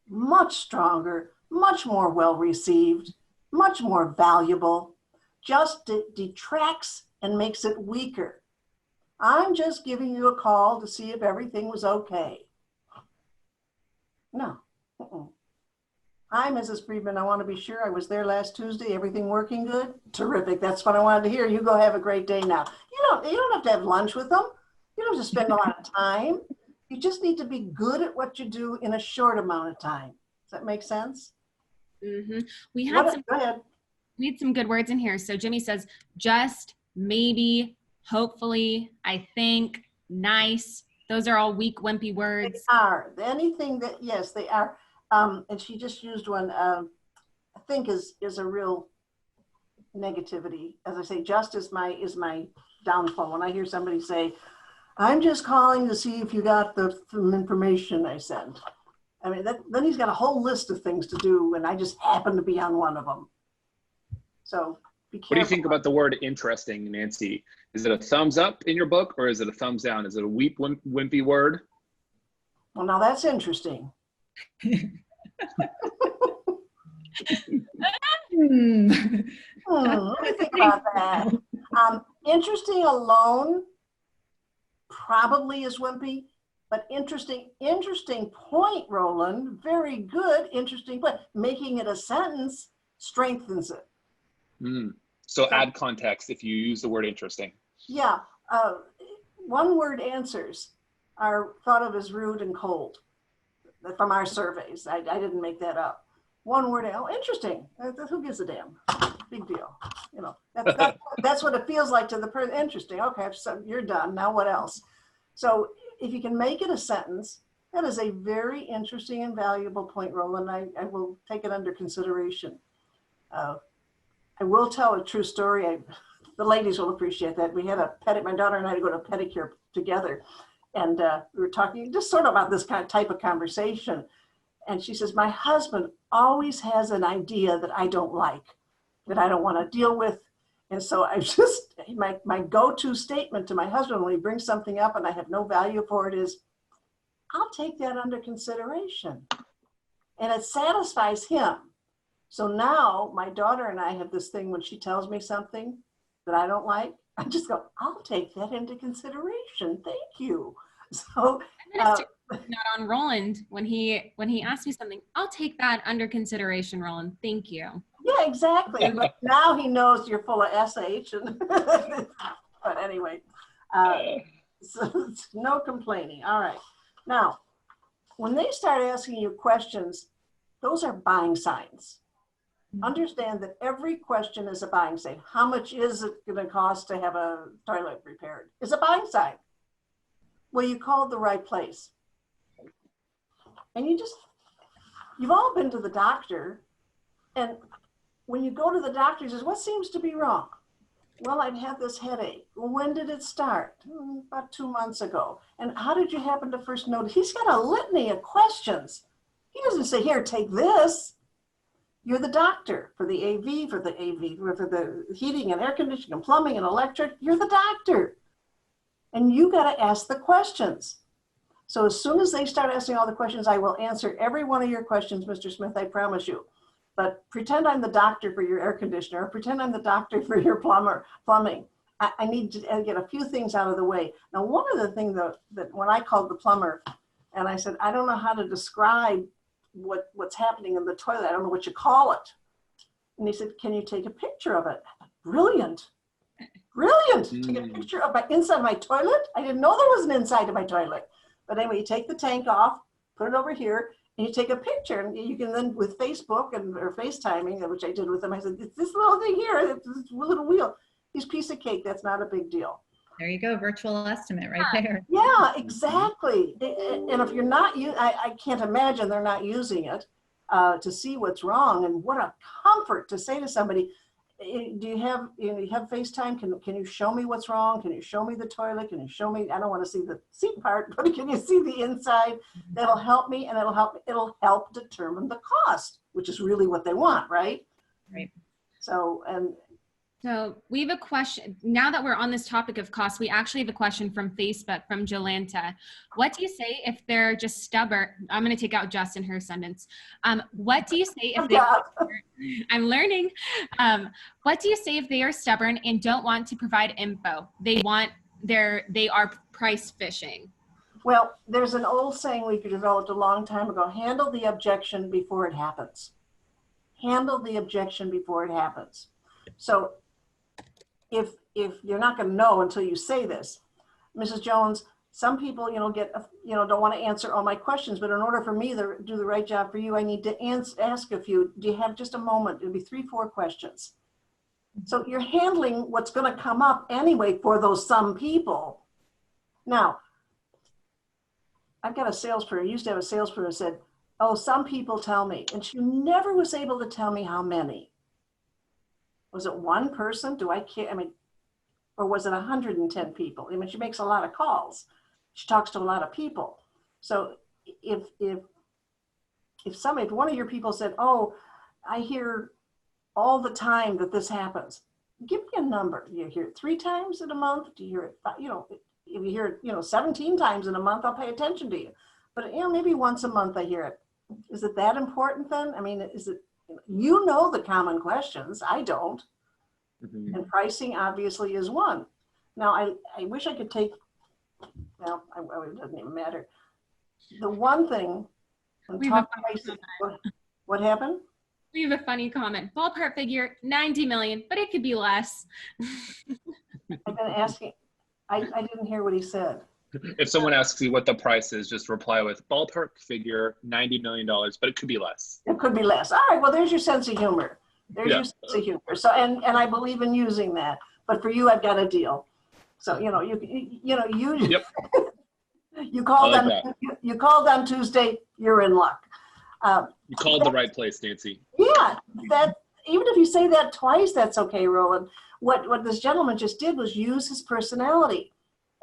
Much stronger, much more well received, much more valuable. Just detracts and makes it weaker. I'm just giving you a call to see if everything was okay. No. Hi, Mrs. Friedman. I want to be sure I was there last Tuesday. Everything working good? Terrific. That's what I wanted to hear. You go have a great day now. You don't have to have lunch with them. You don't have to spend a lot of time. You just need to be good at what you do in a short amount of time. Does that make sense? We have Go ahead. Need some good words in here. So Jimmy says, just, maybe, hopefully, I think, nice. Those are all weak, wimpy words. They are. Anything that, yes, they are. And she just used one, I think is a real negativity. As I say, just is my downfall. When I hear somebody say, I'm just calling to see if you got the information I sent. I mean, then he's got a whole list of things to do, and I just happen to be on one of them. So be careful. What do you think about the word interesting, Nancy? Is it a thumbs up in your book, or is it a thumbs down? Is it a weak, wimpy word? Well, now that's interesting. Let me think about that. Interesting alone probably is wimpy, but interesting point, Roland. Very good, interesting point. Making it a sentence strengthens it. So add context if you use the word interesting. Yeah, one word answers are thought of as rude and cold from our surveys. I didn't make that up. One word, oh, interesting. Who gives a damn? Big deal. You know, that's what it feels like to the person. Interesting. Okay, so you're done. Now what else? So if you can make it a sentence, that is a very interesting and valuable point, Roland. I will take it under consideration. I will tell a true story. The ladies will appreciate that. We had my daughter and I had to go to a pedicure together. And we were talking just sort of about this kind of type of conversation. And she says, my husband always has an idea that I don't like, that I don't want to deal with. And so I just, my go-to statement to my husband when he brings something up and I have no value for it is, I'll take that under consideration. And it satisfies him. So now my daughter and I have this thing when she tells me something that I don't like, I just go, I'll take that into consideration. Thank you. So not on Roland when he asks me something, I'll take that under consideration, Roland. Thank you. Yeah, exactly. But now he knows you're full of SH. And but anyway, so no complaining. All right. Now, when they start asking you questions, those are buying signs. Understand that every question is a buying sign. How much is it going to cost to have a toilet repaired? It's a buying sign. Well, you called the right place. And you've all been to the doctor. And when you go to the doctor, he says, what seems to be wrong? Well, I've had this headache. Well, when did it start? About 2 months ago. And how did you happen to first notice? He's got a litany of questions. He doesn't say, here, take this. You're the doctor for the AV, for the heating and air conditioning and plumbing and electric. You're the doctor. And you got to ask the questions. So as soon as they start asking all the questions, I will answer every one of your questions, Mr. Smith, I promise you. But pretend I'm the doctor for your air conditioner, or pretend I'm the doctor for your plumbing. I need to get a few things out of the way. Now, one of the things that when I called the plumber and I said, I don't know how to describe what's happening in the toilet. I don't know what you call it. And he said, can you take a picture of it? Brilliant. Brilliant. Take a picture of inside my toilet. I didn't know there was an inside of my toilet. But anyway, you take the tank off, put it over here, and you take a picture, and you can then, with Facebook or FaceTiming, which I did with them, I said, it's this little thing here, this little wheel, this piece of cake, that's not a big deal. There you go, virtual estimate right there. Yeah, exactly. And if you're not, I can't imagine they're not using it to see what's wrong. And what a comfort to say to somebody, do you have FaceTime? Can you show me what's wrong? Can you show me the toilet? Can you show me, I don't want to see the seat part, but can you see the inside? That'll help me, and it'll help determine the cost, which is really what they want, right? Right. So we have a question. Now that we're on this topic of cost, we actually have a question from Facebook from Jolanta. What do you say if they're just stubborn? I'm going to take out just in her sentence. What do you say if I'm learning. What do you say if they are stubborn and don't want to provide info? They are price fishing. well, there's an old saying we developed a long time ago, handle the objection before it happens. Handle the objection before it happens. So if you're not going to know until you say this, Mrs. Jones, some people, don't want to answer all my questions, but in order for me to do the right job for you, I need to ask a few. Do you have just a moment? It'll be 3-4 questions. So you're handling what's going to come up anyway for those some people. Now, I've got a salesperson, I used to have a salesperson who said, oh, some people tell me, and she never was able to tell me how many. Was it one person? Do I care? I mean, or was it 110 people? I mean, she makes a lot of calls. She talks to a lot of people. So if one of your people said, oh, I hear all the time that this happens, give me a number. Do you hear it 3 times in a month? Do you hear it, if you hear it, 17 times in a month, I'll pay attention to you. But, maybe once a month I hear it. Is it that important then? I mean, is it, the common questions. I don't. Mm-hmm. And pricing obviously is one. Now, I wish I could take, well, it doesn't even matter. The one thing, what happened? We have a funny comment. Ballpark figure, 90 million, but it could be less. I've been asking, I didn't hear what he said. If someone asks you what the price is, just reply with ballpark figure, $90 million, but it could be less. It could be less. All right, well, there's your sense of humor. There's your sense of humor. So, and I believe in using that. But for you, I've got a deal. So, Yep. you called like on you called on Tuesday, you're in luck. You called the right place, Nancy. Yeah, that even if you say that twice, that's okay, Roland. What this gentleman just did was use his personality.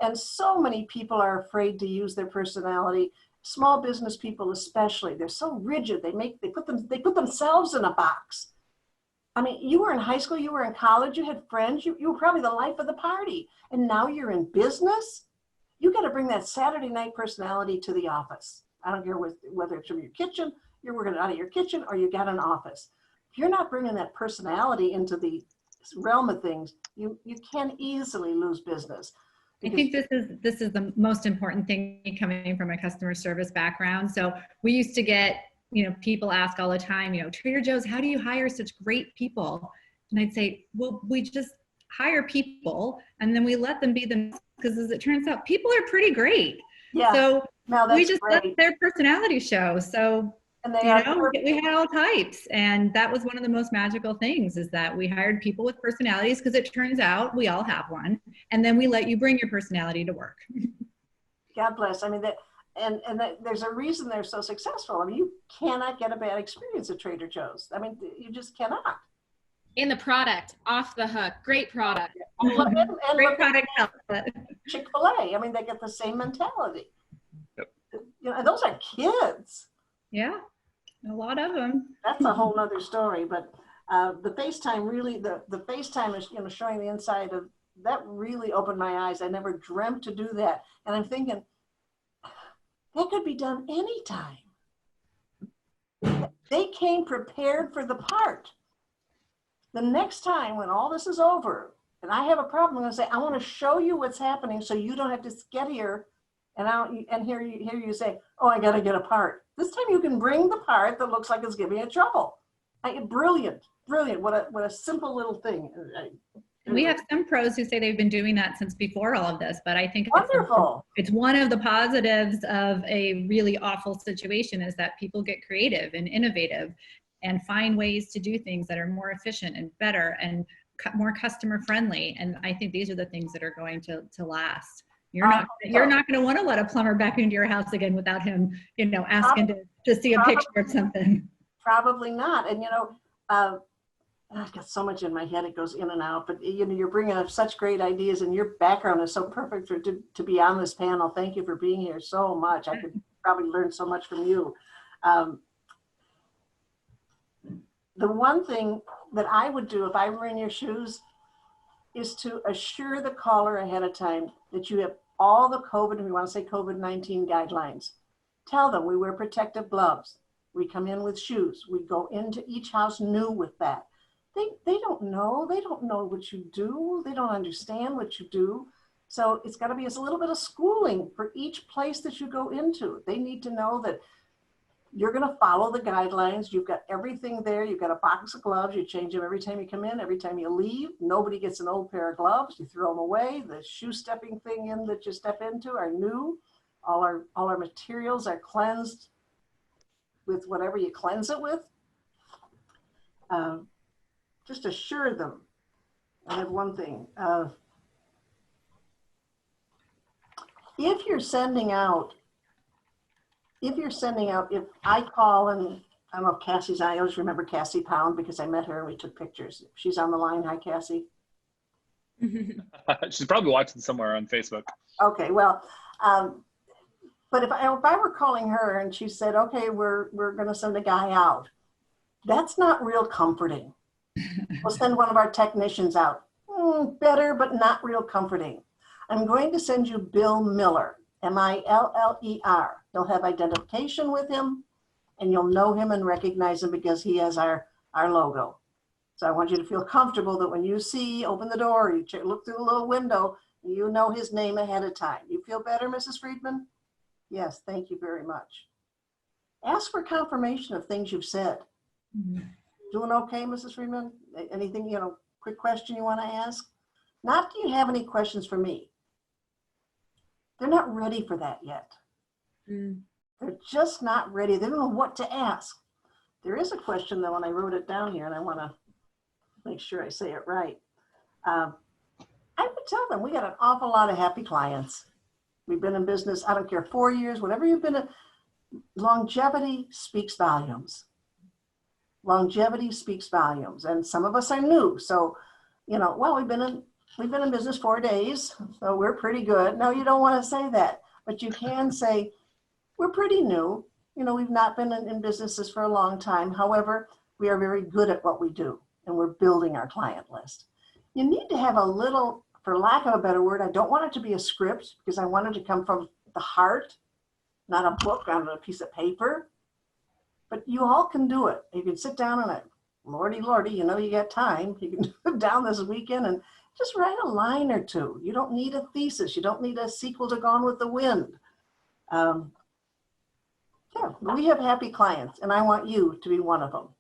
And so many people are afraid to use their personality. Small business people especially, they're so rigid. They put themselves in a box. I mean, you were in high school, you were in college, you had friends, you were probably the life of the party. And now you're in business. You got to bring that Saturday night personality to the office. I don't care whether it's from your kitchen, you're working out of your kitchen, or you got an office. If you're not bringing that personality into the realm of things, you can easily lose business. I think this is the most important thing coming from a customer service background. So we used to get, people ask all the time, Trader Joe's, how do you hire such great people? And I'd say, well, we just hire people and then we let them be themselves, because as it turns out, people are pretty great. Yeah. So we just great. let their personality show. So and we had all types, and that was one of the most magical things, is that we hired people with personalities, because it turns out we all have one, and then we let you bring your personality to work. God bless. I mean, there's a reason they're so successful. I mean, you cannot get a bad experience at Trader Joe's. I mean, you just cannot. In the product, off the hook, great product. Great product outlet. Chick-fil-A. I mean, they get the same mentality. Yep. You know, and those are kids. Yeah, a lot of them. That's a whole nother story. But the FaceTime really, the FaceTime is, you know, showing the inside of, that really opened my eyes. I never dreamt to do that. And I'm thinking, that could be done anytime. They came prepared for the part. The next time when all this is over and I have a problem, I'm going to say, I want to show you what's happening so you don't have to get here and hear you say, oh, I got to get a part. This time you can bring the part that looks like it's giving you trouble. Brilliant. What a simple little thing. We have some pros who say they've been doing that since before all of this, but I think Wonderful. It's one of the positives of a really awful situation is that people get creative and innovative and find ways to do things that are more efficient and better and more customer friendly. And I think these are the things that are going to last. You're not going to want to let a plumber back into your house again without him, you know, asking to see a picture of something. Probably not. And, you know, I've got so much in my head, it goes in and out, but you know, you're bringing up such great ideas and your background is so perfect to be on this panel. Thank you for being here so much. I could probably learn so much from you. The one thing that I would do if I were in your shoes is to assure the caller ahead of time that you have all the COVID, if you want to say COVID-19 guidelines. Tell them we wear protective gloves. We come in with shoes. We go into each house new with that. They don't know. They don't know what you do. They don't understand what you do. So it's got to be a little bit of schooling for each place that you go into. They need to know that you're going to follow the guidelines. You've got everything there. You've got a box of gloves. You change them every time you come in, every time you leave. Nobody gets an old pair of gloves. You throw them away. The shoe stepping thing in that you step into are new. All our materials are cleansed with whatever you cleanse it with. Just assure them. I have one thing. If you're sending out, if I call and I don't know if Cassie's, I always remember Cassie Pound because I met her and we took pictures. She's on the line. Hi, Cassie. She's probably watching somewhere on Facebook. Okay, well, but if I were calling her and she said, okay, we're going to send a guy out, that's not real comforting. We'll send one of our technicians out. Better, but not real comforting. I'm going to send you Bill Miller, M-I-L-L-E-R. He'll have identification with him, and you'll know him and recognize him because he has our logo. So I want you to feel comfortable that when you open the door, you look through the little window, you know his name ahead of time. You feel better, Mrs. Friedman? Yes, thank you very much. Ask for confirmation of things you've said. Mm-hmm. Doing okay, Mrs. Friedman? Anything, quick question you want to ask? Not do you have any questions for me? They're not ready for that yet. Mm. They're just not ready. They don't know what to ask. There is a question though, and I wrote it down here and I want to make sure I say it right. I would tell them we got an awful lot of happy clients. We've been in business, I don't care, 4 years, whatever you've been in, longevity speaks volumes. Longevity speaks volumes, and some of us are new. So, well, we've been in business 4 days, so we're pretty good. No, you don't want to say that, but you can say we're pretty new. We've not been in businesses for a long time. However, we are very good at what we do, and we're building our client list. You need to have a little, for lack of a better word, I don't want it to be a script because I want it to come from the heart, not a book on a piece of paper. But you all can do it. You can sit down and lordy, you got time. You can sit down this weekend and just write a line or two. You don't need a thesis. You don't need a sequel to Gone with the Wind. Yeah, we have happy clients, and I want you to be one of them.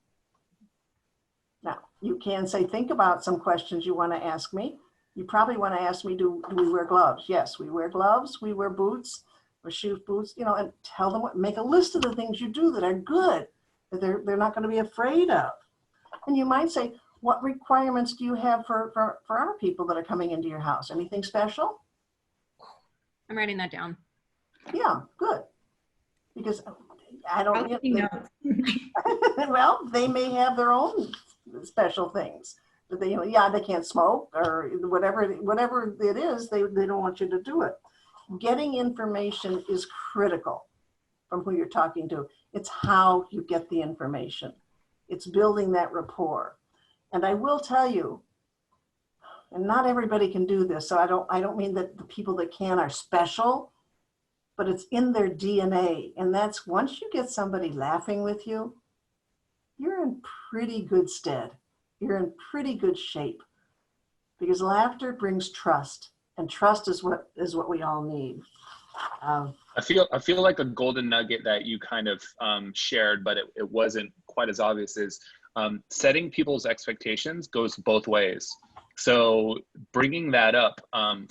Now, you can say, think about some questions you want to ask me. You probably want to ask me, do we wear gloves? Yes, we wear gloves. We wear boots. Or shoes, boots, and tell them make a list of the things you do that are good, that they're not going to be afraid of. And you might say, what requirements do you have for our people that are coming into your house? Anything special? I'm writing that down. Yeah, good. Because I don't, well, they may have their own special things. That they, yeah, they can't smoke or whatever it is, they don't want you to do it. Getting information is critical from who you're talking to. It's how you get the information. It's building that rapport. And I will tell you, and not everybody can do this, so I don't mean that the people that can are special, but it's in their DNA. And that's once you get somebody laughing with you, you're in pretty good stead. You're in pretty good shape, because laughter brings trust, and trust is what we all need. I feel like a golden nugget that you kind of shared, but it wasn't quite as obvious, is setting people's expectations goes both ways. So bringing that up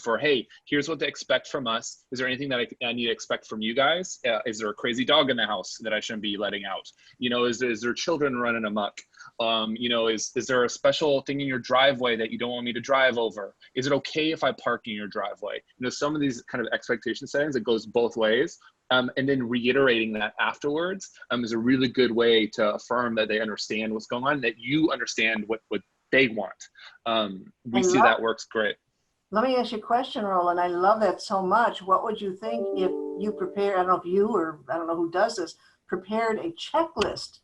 for, hey, here's what to expect from us. Is there anything that I need to expect from you guys? Is there a crazy dog in the house that I shouldn't be letting out? You know, is there children running amok? You know, is there a special thing in your driveway that you don't want me to drive over? Is it okay if I park in your driveway? You know, some of these kind of expectation settings, it goes both ways. And then reiterating that afterwards is a really good way to affirm that they understand what's going on, that you understand what they want. We see that works great. Let me ask you a question, Roland. I love that so much. What would you think if you prepare, I don't know if you or I don't know who does this, prepared a checklist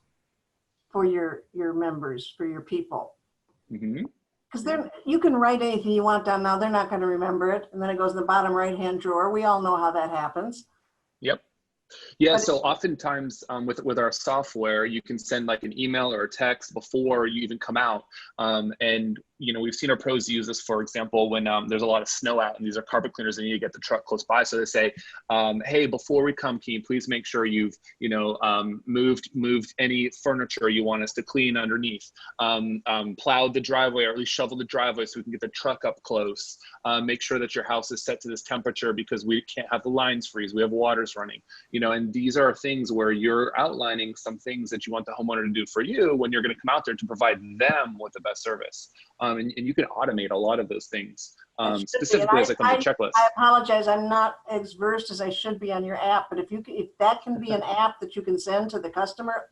for your members, for your people? Because you can write anything you want down now. They're not going to remember it. And then it goes in the bottom right-hand drawer. We all know how that happens. Yep. Yeah, so oftentimes with our software, you can send like an email or a text before you even come out. And, you know, we've seen our pros use this, for example, when there's a lot of snow out and these are carpet cleaners and you get the truck close by. So they say, hey, before we come, can you please make sure you've, you know, moved any furniture you want us to clean underneath, plowed the driveway, or at least shoveled the driveway so we can get the truck up close. Make sure that your house is set to this temperature because we can't have the lines freeze. We have waters running, you know, and these are things where you're outlining some things that you want the homeowner to do for you when you're going to come out there to provide them with the best service. And you can automate a lot of those things, specifically as it comes to checklists. I apologize. I'm not as versed as I should be on your app, but if that can be an app that you can send to the customer,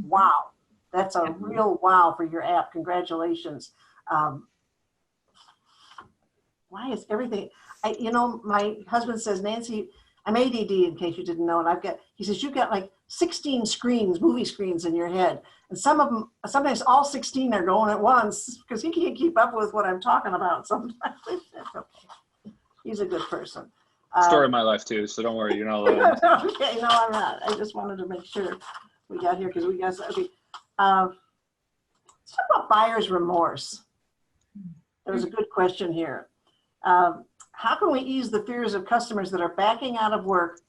wow, that's a real wow for your app. Congratulations. Why is everything, you know, my husband says, Nancy, I'm ADD, in case you didn't know, and he says, you've got like 16 screens, movie screens in your head. And some of them, sometimes all 16 are going at once because he can't keep up with what I'm talking about sometimes. That's okay. He's a good person. Story of my life too, so don't worry, you're not alone. Okay, no, I'm not. I just wanted to make sure we got here because we got, okay. Let's talk about buyer's remorse. There was a good question here. How can we ease the fears of customers that are backing out of work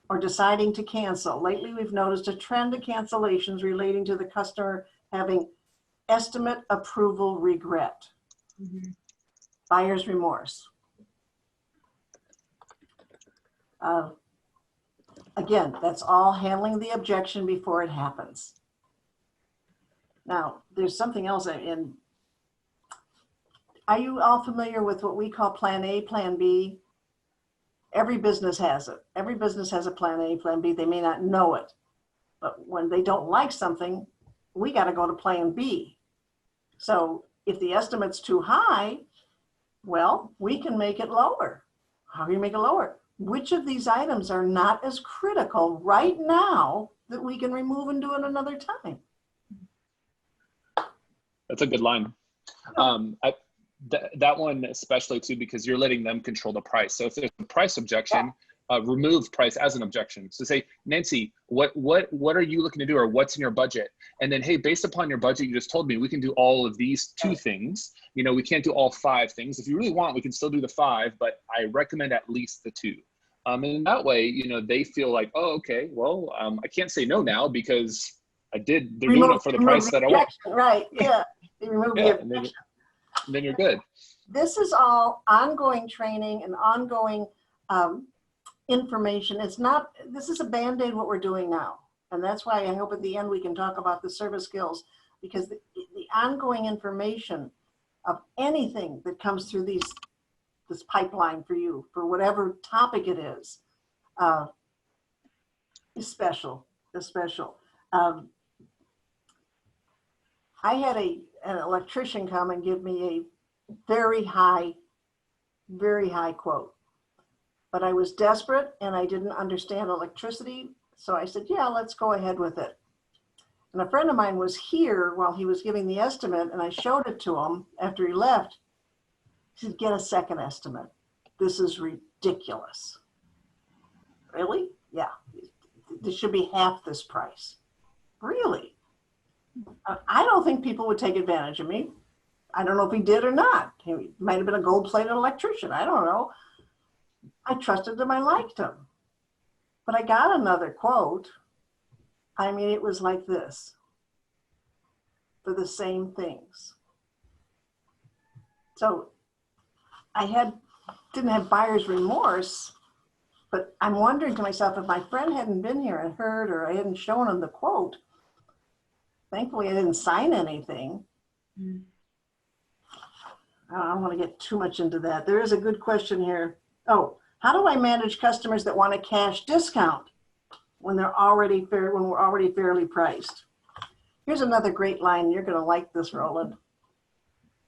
or deciding to cancel? Lately, we've noticed a trend of cancellations relating to the customer having estimate approval regret. Buyer's remorse. Again, that's all handling the objection before it happens. Now, there's something else in. Are you all familiar with what we call Plan A, Plan B? Every business has it. Every business has a Plan A, Plan B. They may not know it, but when they don't like something, we got to go to Plan B. So if the estimate's too high, well, we can make it lower. How do you make it lower? Which of these items are not as critical right now that we can remove and do it another time? That's a good line. That one especially too, because you're letting them control the price. So if there's a price objection, remove price as an objection. So say, Nancy, what are you looking to do, or what's in your budget? And then, hey, based upon your budget, you just told me we can do all of these 2 things. You know, we can't do all 5 things. If you really want, we can still do the 5, but I recommend at least the 2. And that way, you know, they feel like, oh, okay, well, I can't say no now because they're doing it for the price that I want. Right, yeah. Remove the objection. And then you're good. This is all ongoing training and ongoing information. This is a Band-Aid what we're doing now. And that's why I hope at the end we can talk about the service skills, because the ongoing information of anything that comes through this pipeline for you, for whatever topic it is special. I had an electrician come and give me a very high quote. But I was desperate and I didn't understand electricity. So I said, yeah, let's go ahead with it. And a friend of mine was here while he was giving the estimate, and I showed it to him after he left. He said, get a second estimate. This is ridiculous. Really? Yeah. This should be half this price. Really? I don't think people would take advantage of me. I don't know if he did or not. He might have been a gold-plated electrician. I don't know. I trusted him. I liked him. But I got another quote. I mean, it was like this for the same things. So I didn't have buyer's remorse, but I'm wondering to myself, if my friend hadn't been here and heard, or I hadn't shown him the quote, thankfully I didn't sign anything. I don't want to get too much into that. There is a good question here. Oh, how do I manage customers that want a cash discount when we're already fairly priced? Here's another great line. You're going to like this, Roland.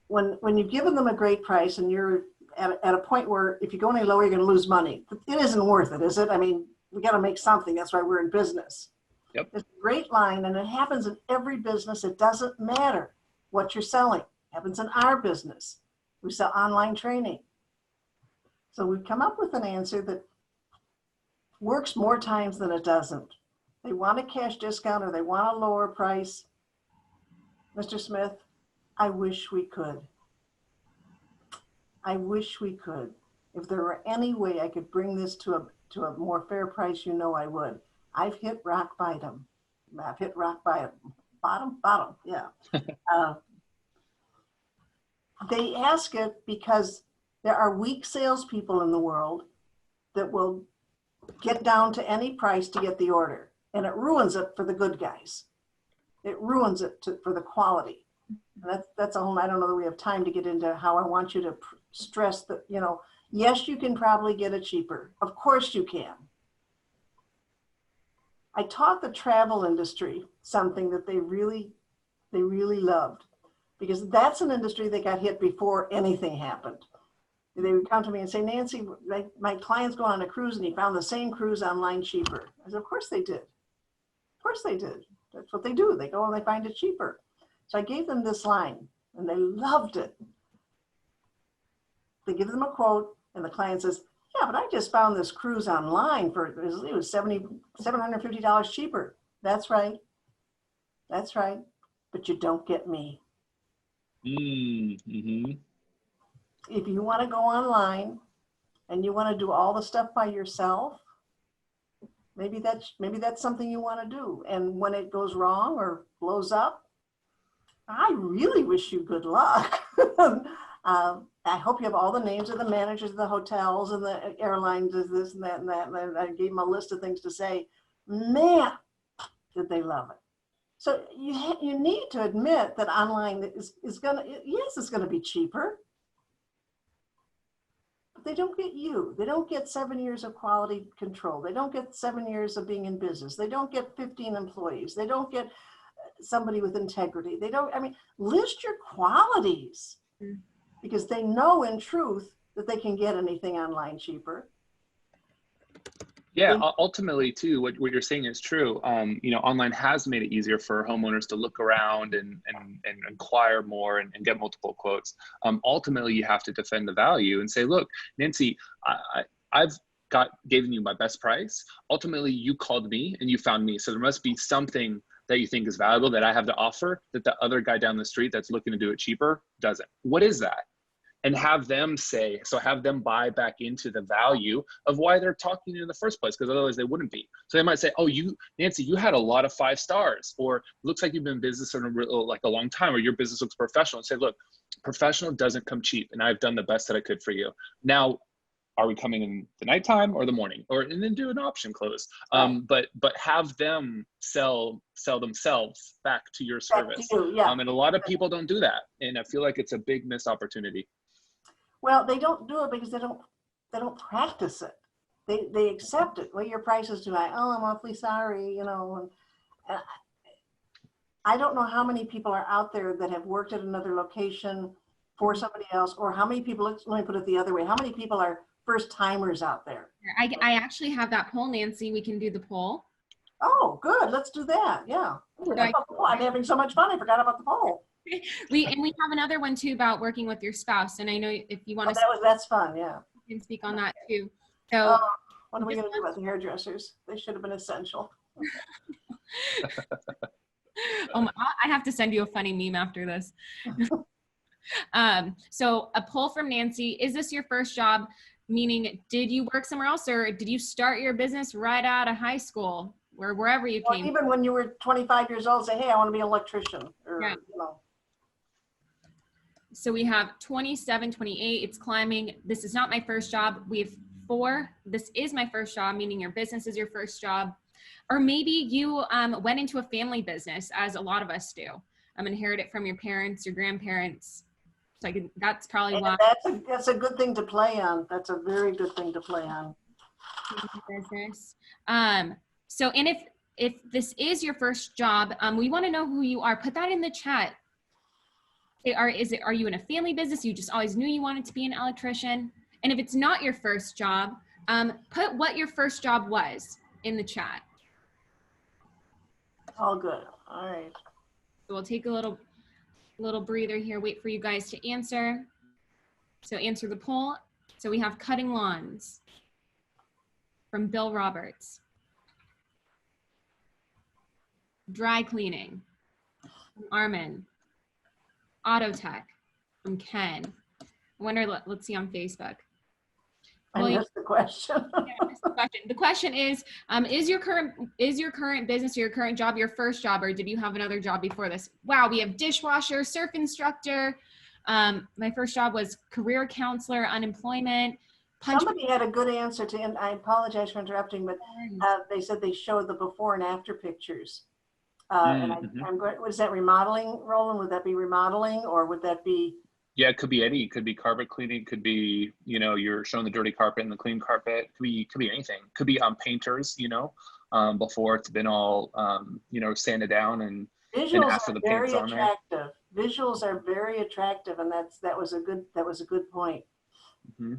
When you've given them a great price and you're at a point where if you go any lower, you're going to lose money. It isn't worth it, is it? I mean, we got to make something. That's why we're in business. Yep. It's a great line, and it happens in every business. It doesn't matter what you're selling. It happens in our business. We sell online training. So we've come up with an answer that works more times than it doesn't. They want a cash discount or they want a lower price. Mr. Smith, I wish we could. I wish we could. If there were any way I could bring this to a more fair price, you know I would. I've hit rock bottom. I've hit rock bottom, yeah. They ask it because there are weak salespeople in the world that will get down to any price to get the order. And it ruins it for the good guys. It ruins it for the quality. And that's a whole, I don't know that we have time to get into how I want you to stress that, yes, you can probably get it cheaper. Of course you can. I taught the travel industry something that they really loved, because that's an industry that got hit before anything happened. They would come to me and say, Nancy, my client's going on a cruise and he found the same cruise online cheaper. I said, of course they did. Of course they did. That's what they do. They go and they find it cheaper. So I gave them this line and they loved it. They give them a quote and the client says, yeah, but I just found this cruise online for, it was $750 cheaper. That's right. That's right. But you don't get me. Mm-hmm. If you want to go online and you want to do all the stuff by yourself, maybe that's something you want to do. And when it goes wrong or blows up, I really wish you good luck. I hope you have all the names of the managers of the hotels and the airlines, this and that and that. And I gave them a list of things to say. Man, did they love it. So you need to admit that online is going to, yes, it's going to be cheaper. But they don't get you. They don't get 7 years of quality control. They don't get 7 years of being in business. They don't get 15 employees. They don't get somebody with integrity. They don't, list your qualities, because they know in truth that they can get anything online cheaper. Yeah, ultimately too, what you're saying is true. Online has made it easier for homeowners to look around and inquire more and get multiple quotes. Ultimately, you have to defend the value and say, look, Nancy, I've given you my best price. Ultimately, you called me and you found me. So there must be something that you think is valuable that I have to offer that the other guy down the street that's looking to do it cheaper doesn't. What is that? And have them have them buy back into the value of why they're talking to you in the first place, because otherwise they wouldn't be. So they might say, oh, Nancy, you had a lot of 5 stars, or looks like you've been in business for a long time, or your business looks professional. And say, look, professional doesn't come cheap, and I've done the best that I could for you. Now, are we coming in the nighttime or the morning, and then do an option close? But have them sell themselves back to your service. To you, yeah. And a lot of people don't do that, and I feel like it's a big missed opportunity. Well, they don't do it because they don't practice it. They accept it. Well, your price is too high. Oh, I'm awfully sorry, And I don't know how many people are out there that have worked at another location for somebody else, or how many people, let me put it the other way, how many people are first timers out there? I actually have that poll, Nancy. We can do the poll. Oh, good. Let's do that. Yeah. I'm having so much fun. I forgot about the poll. We have another one too about working with your spouse. And I know if you want to that's fun. Yeah. you can speak on that too. So what are we going to do about the hairdressers? They should have been essential. I have to send you a funny meme after this. So a poll from Nancy: is this your first job? Meaning, did you work somewhere else, or did you start your business right out of high school, or wherever you came? Even when you were 25 years old, say, hey, I want to be an electrician. Or, yeah. So we have 27, 28. It's climbing. This is not my first job. We have 4. This is my first job, meaning your business is your first job. Or maybe you went into a family business, as a lot of us do. Inherit it from your parents, your grandparents. So that's probably why. That's a good thing to play on. That's a very good thing to play on. Business. So, and if this is your first job, we want to know who you are. Put that in the chat. Are you in a family business? You just always knew you wanted to be an electrician? And if it's not your first job, put what your first job was in the chat. All good. All right. So we'll take a little breather here, wait for you guys to answer. So answer the poll. So we have cutting lawns from Bill Roberts. Dry cleaning from Armin. Auto tech from Ken. I wonder, let's see on Facebook. I missed the question. The question is your current business or your current job your first job, or did you have another job before this? Wow, we have dishwasher, surf instructor. My first job was career counselor, unemployment. Somebody had a good answer to, and I apologize for interrupting, but they said they showed the before and after pictures. And I'm going, was that remodeling, Roland? Would that be remodeling, or would that be? Yeah, it could be any. It could be carpet cleaning. Could be, you're showing the dirty carpet and the clean carpet. Could be anything. Could be painters. Before it's been all sanded down and after the paint's on there. Visuals are very attractive, and that was a good point. Mm-hmm.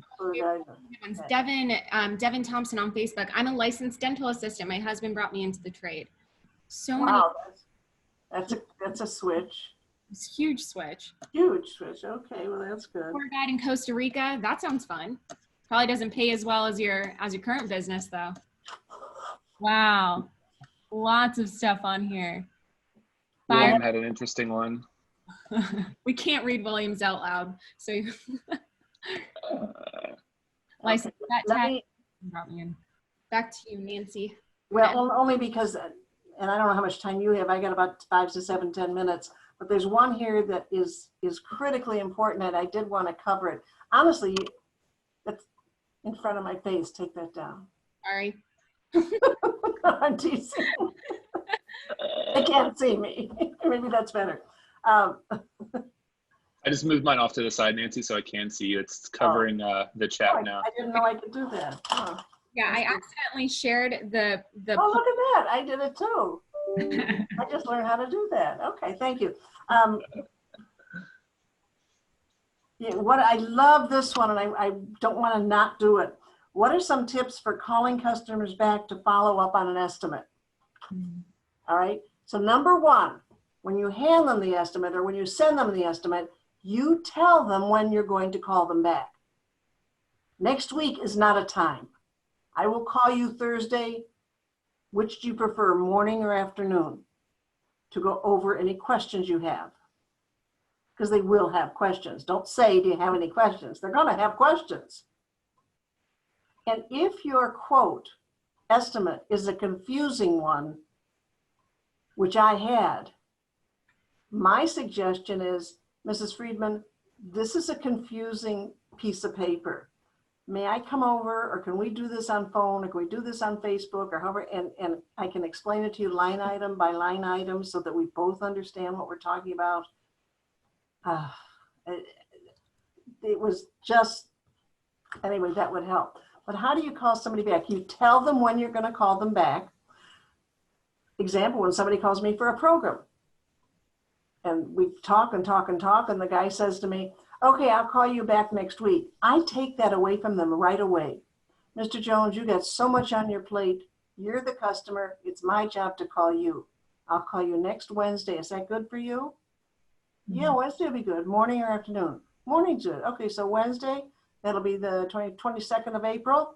Devin Thompson on Facebook. I'm a licensed dental assistant. My husband brought me into the trade. Wow, that's a switch. It's a huge switch. Huge switch. Okay, well that's good. Tour guide in Costa Rica. That sounds fun. Probably doesn't pay as well as your current business though. Wow, lots of stuff on here. William had an interesting one. We can't read William's out loud, so. License that tag. Brought me in. Back to you, Nancy. Well, only because, and I don't know how much time you have. I got about 5 to 7, 10 minutes. But there's one here that is critically important, and I did want to cover it. Honestly, that's in front of my face. Take that down. Sorry. I'm teasing. They can't see me. Maybe that's better. I just moved mine off to the side, Nancy, so I can see you. It's covering the chat now. I didn't know I could do that. Oh. Yeah, I accidentally shared the. Oh, look at that! I did it too. I just learned how to do that. Okay, thank you. What I love this one, and I don't want to not do it. What are some tips for calling customers back to follow up on an estimate? All right. So number 1, when you hand them the estimate or when you send them the estimate, you tell them when you're going to call them back. Next week is not a time. I will call you Thursday. Which do you prefer, morning or afternoon, to go over any questions you have? Because they will have questions. Don't say, do you have any questions? They're going to have questions. And if your quote estimate is a confusing one, which I had, my suggestion is, Mrs. Friedman, this is a confusing piece of paper. May I come over, or can we do this on phone, or can we do this on Facebook, or however, and I can explain it to you line item by line item so that we both understand what we're talking about. It was just, anyway, that would help. But how do you call somebody back? You tell them when you're going to call them back. Example, when somebody calls me for a program, And we talk and talk and talk, and the guy says to me, okay, I'll call you back next week. I take that away from them right away. Mr. Jones, you got so much on your plate. You're the customer. It's my job to call you. I'll call you next Wednesday. Is that good for you? Yeah, Wednesday will be good. Morning or afternoon? Morning's good. Okay, so Wednesday, that'll be the 22nd of April,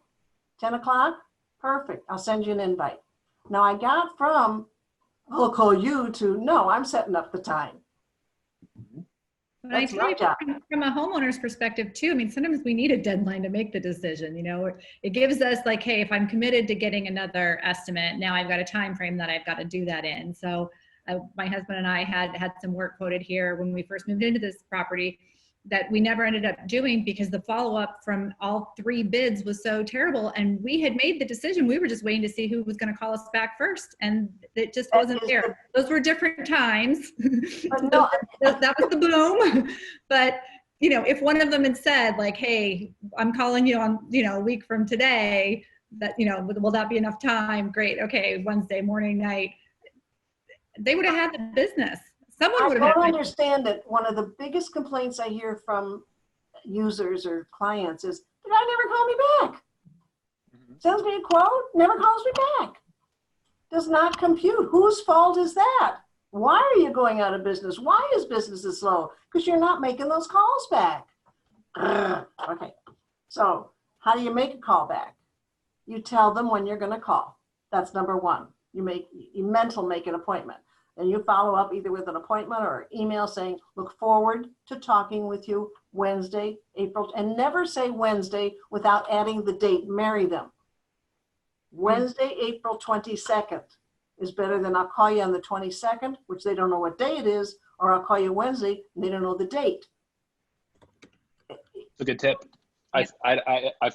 10 o'clock. Perfect. I'll send you an invite. Now I got from, I'll call you to, no, I'm setting up the time. But I tell you, from a homeowner's perspective too, I mean, sometimes we need a deadline to make the decision. You know, it gives us like, hey, if I'm committed to getting another estimate, now I've got a time frame that I've got to do that in. So my husband and I had some work quoted here when we first moved into this property that we never ended up doing because the follow-up from all 3 bids was so terrible. And we had made the decision. We were just waiting to see who was going to call us back first. And it just wasn't there. Those were different times. No, that was the boom. But, you know, if one of them had said like, hey, I'm calling you on, you know, a week from today, that, you know, will that be enough time? Great. Okay. Wednesday morning, night, they would have had the business. Someone would have. I don't understand that one of the biggest complaints I hear from users or clients is, the guy never called me back. Sends me a quote, never calls me back. Does not compute. Whose fault is that? Why are you going out of business? Why is business slow? Because you're not making those calls back. Okay, so how do you make a call back? You tell them when you're going to call. That's number one. You make an appointment. And you follow up either with an appointment or email saying, look forward to talking with you Wednesday, April, and never say Wednesday without adding the date, marry them. Wednesday, April 22nd is better than I'll call you on the 22nd, which they don't know what day it is, or I'll call you Wednesday and they don't know the date. It's a good tip. I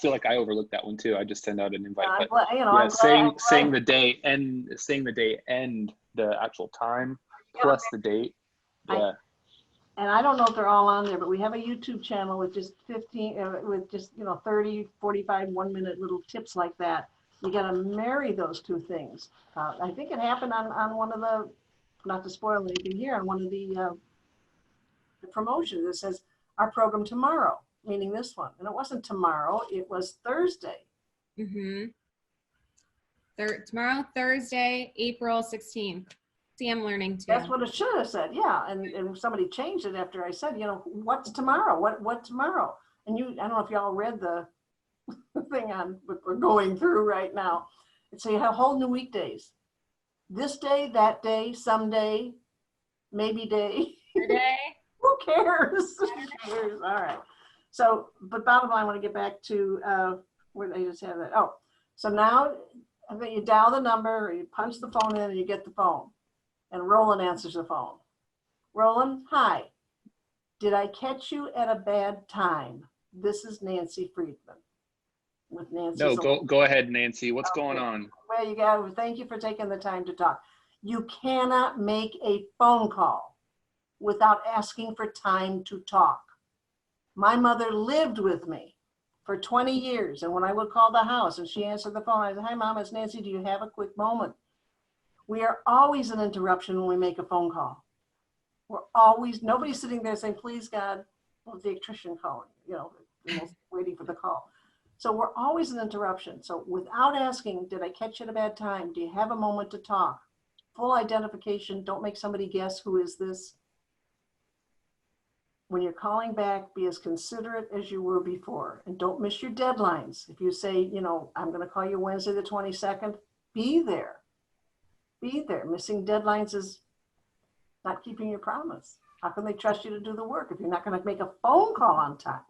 feel like I overlooked that one too. I just sent out an invite, but yeah, saying the day and the actual time plus the date. Yeah. And I don't know if they're all on there, but we have a YouTube channel with just 30, 45, 1-minute little tips like that. You got to marry those two things. I think it happened on one of the, not to spoil anything here, on one of the promotions that says our program tomorrow, meaning this one. And it wasn't tomorrow, it was Thursday. Mm-hmm. Tomorrow, Thursday, April 16th. See, I'm learning too. That's what it should have said, yeah. And somebody changed it after I said, you know, what's tomorrow? What tomorrow? And I don't know if y'all read the thing on what we're going through right now. And so you have whole new weekdays. This day, that day, someday, maybe day. Today. Who cares? Who cares? All right. So, but bottom line, I want to get back to where they just have that. Oh, so now I think you dial the number or you punch the phone in and you get the phone. And Roland answers the phone. Roland, hi. Did I catch you at a bad time? This is Nancy Friedman. With Nancy. No, go ahead, Nancy. What's going on? Well, you go. Thank you for taking the time to talk. You cannot make a phone call without asking for time to talk. My mother lived with me for 20 years. And when I would call the house and she answered the phone, I said, hi, Mom, it's Nancy. Do you have a quick moment? We are always an interruption when we make a phone call. We're always, nobody's sitting there saying, please, God, well, the electrician calling, you know, waiting for the call. So we're always an interruption. So without asking, did I catch you at a bad time? Do you have a moment to talk? Full identification. Don't make somebody guess who is this. When you're calling back, be as considerate as you were before and don't miss your deadlines. If you say, you know, I'm going to call you Wednesday the 22nd, be there. Be there. Missing deadlines is not keeping your promise. How can they trust you to do the work if you're not going to make a phone call on time?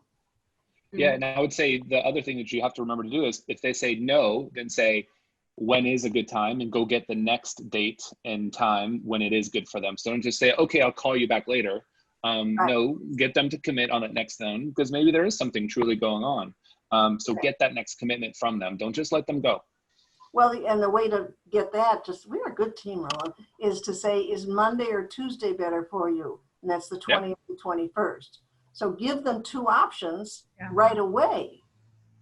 Yeah, and I would say the other thing that you have to remember to do is if they say no, then say, when is a good time, and go get the next date and time when it is good for them. So don't just say, okay, I'll call you back later. Right. No, get them to commit on that next phone because maybe there is something truly going on. So get that next commitment from them. Don't just let them go. Well, and the way to get that, we're a good team, Roland, is to say, is Monday or Tuesday better for you? And that's the 20th and 21st. So give them two options right away.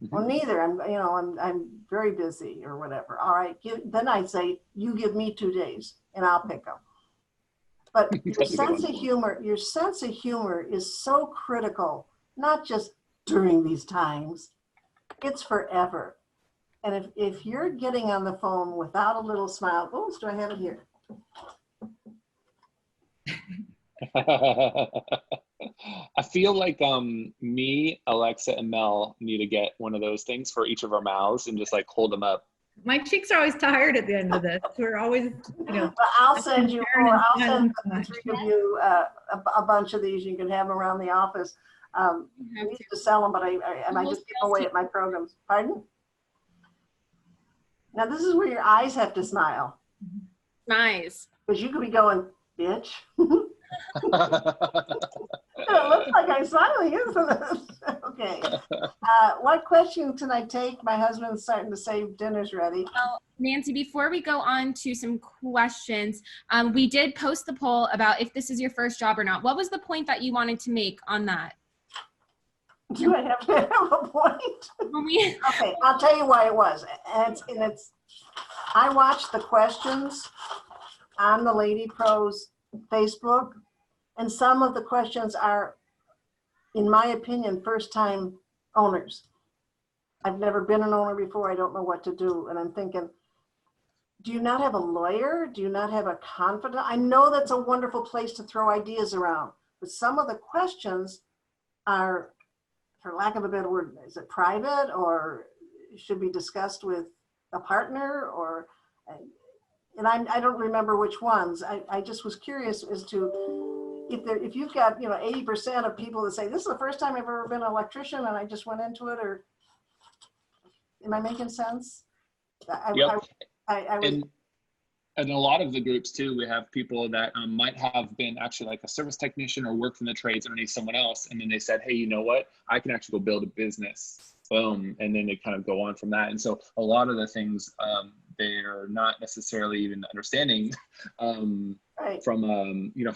Mm-hmm. Well, neither. I'm very busy or whatever. All right. Then I say, you give me 2 days and I'll pick them. But your That's a good sense of humor is so critical, not just during these times, it's forever. And if you're getting on the phone without a little smile, oh, do I have it here? I feel like me, Alexa, and Mel need to get one of those things for each of our mouths and just like hold them up. My cheeks are always tired at the end of this. We're always, But I'll send you, or I'll send so the much. three of you a bunch of these. You can have them around the office. I used to sell them, but I just give them away at my programs. Pardon? Now this is where your eyes have to smile. Nice. Because you could be going, bitch. It looks like I'm smiling, isn't it? Okay. What question can I take? My husband's starting to say dinner's ready. Well, Nancy, before we go on to some questions, we did post the poll about if this is your first job or not. What was the point that you wanted to make on that? Do I have to have a point? Okay, I'll tell you why it was. And it's I watched the questions on the Lady Pros Facebook, and some of the questions are, in my opinion, first-time owners. I've never been an owner before. I don't know what to do. And I'm thinking, do you not have a lawyer? Do you not have a confidant? I know that's a wonderful place to throw ideas around, but some of the questions are, for lack of a better word, is it private or should be discussed with a partner? Or, and I don't remember which ones. I just was curious as to if you've got 80% of people that say this is the first time I've ever been an electrician and I just went into it, or am I making sense? Yep. I was, and a lot of the groups too, we have people that might have been actually like a service technician or worked in the trades underneath someone else, and then they said, hey, you know what, I can actually go build a business. Boom. And then they kind of go on from that. And so a lot of the things they're not necessarily even understanding right. from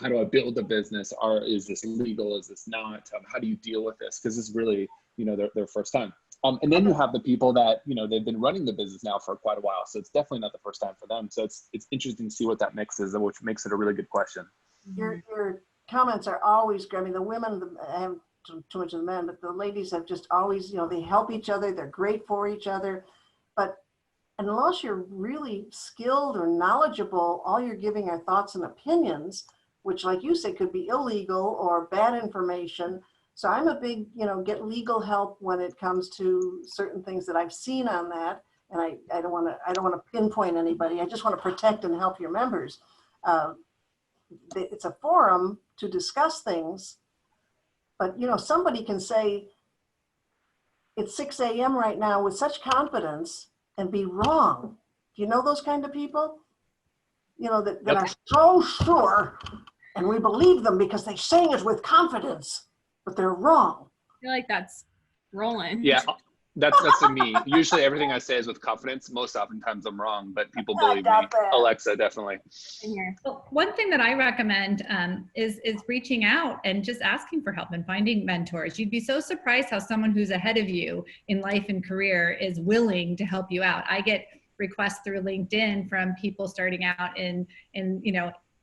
how do I build a business, or is this legal, is this not, how do you deal with this, because it's really their first time. And then you have the people that they've been running the business now for quite a while, so it's definitely not the first time for them. So it's interesting to see what that mix is, which makes it a really good question. Your comments are always great. I mean, the women, I haven't too much of the men, but the ladies have just always, they help each other. They're great for each other. But unless you're really skilled or knowledgeable, all you're giving are thoughts and opinions, which, like you said, could be illegal or bad information. So I'm a big, get legal help when it comes to certain things that I've seen on that. And I don't want to pinpoint anybody. I just want to protect and help your members. It's a forum to discuss things, but somebody can say it's 6 a.m. right now with such confidence and be wrong. Do you know those kind of people? That Yep. are so sure, and we believe them because they're saying it with confidence, but they're wrong. I feel like that's Roland. Yeah, that's me. Usually everything I say is with confidence. Most oftentimes I'm wrong, but people believe me. That. Alexa, definitely. Well, one thing that I recommend is reaching out and just asking for help and finding mentors. You'd be so surprised how someone who's ahead of you in life and career is willing to help you out. I get requests through LinkedIn from people starting out in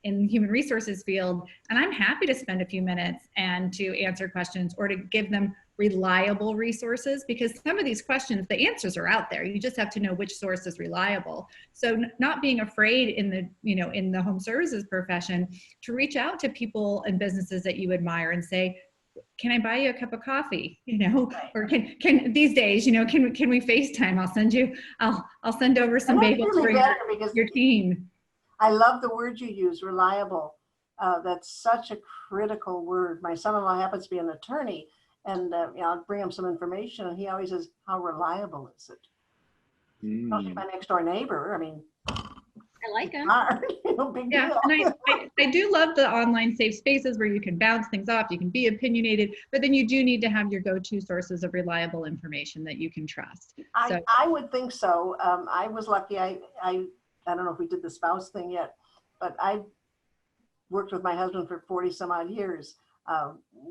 human resources field, and I'm happy to spend a few minutes and to answer questions or to give them reliable resources, because some of these questions, the answers are out there. You just have to know which source is reliable. So not being afraid in the home services profession to reach out to people and businesses that you admire and say, can I buy you a cup of coffee? Or can these days, can we FaceTime? I'll send over some bagels for your team. I love the word you use, reliable. That's such a critical word. My son-in-law happens to be an attorney, and I'll bring him some information, and he always says, how reliable is it? Not my next door neighbor. I mean, I like him. Big Yeah, deal. and I do love the online safe spaces where you can bounce things off, you can be opinionated, but then you do need to have your go-to sources of reliable information that you can trust. I would think so. I was lucky. I don't know if we did the spouse thing yet, but I worked with my husband for 40 some odd years.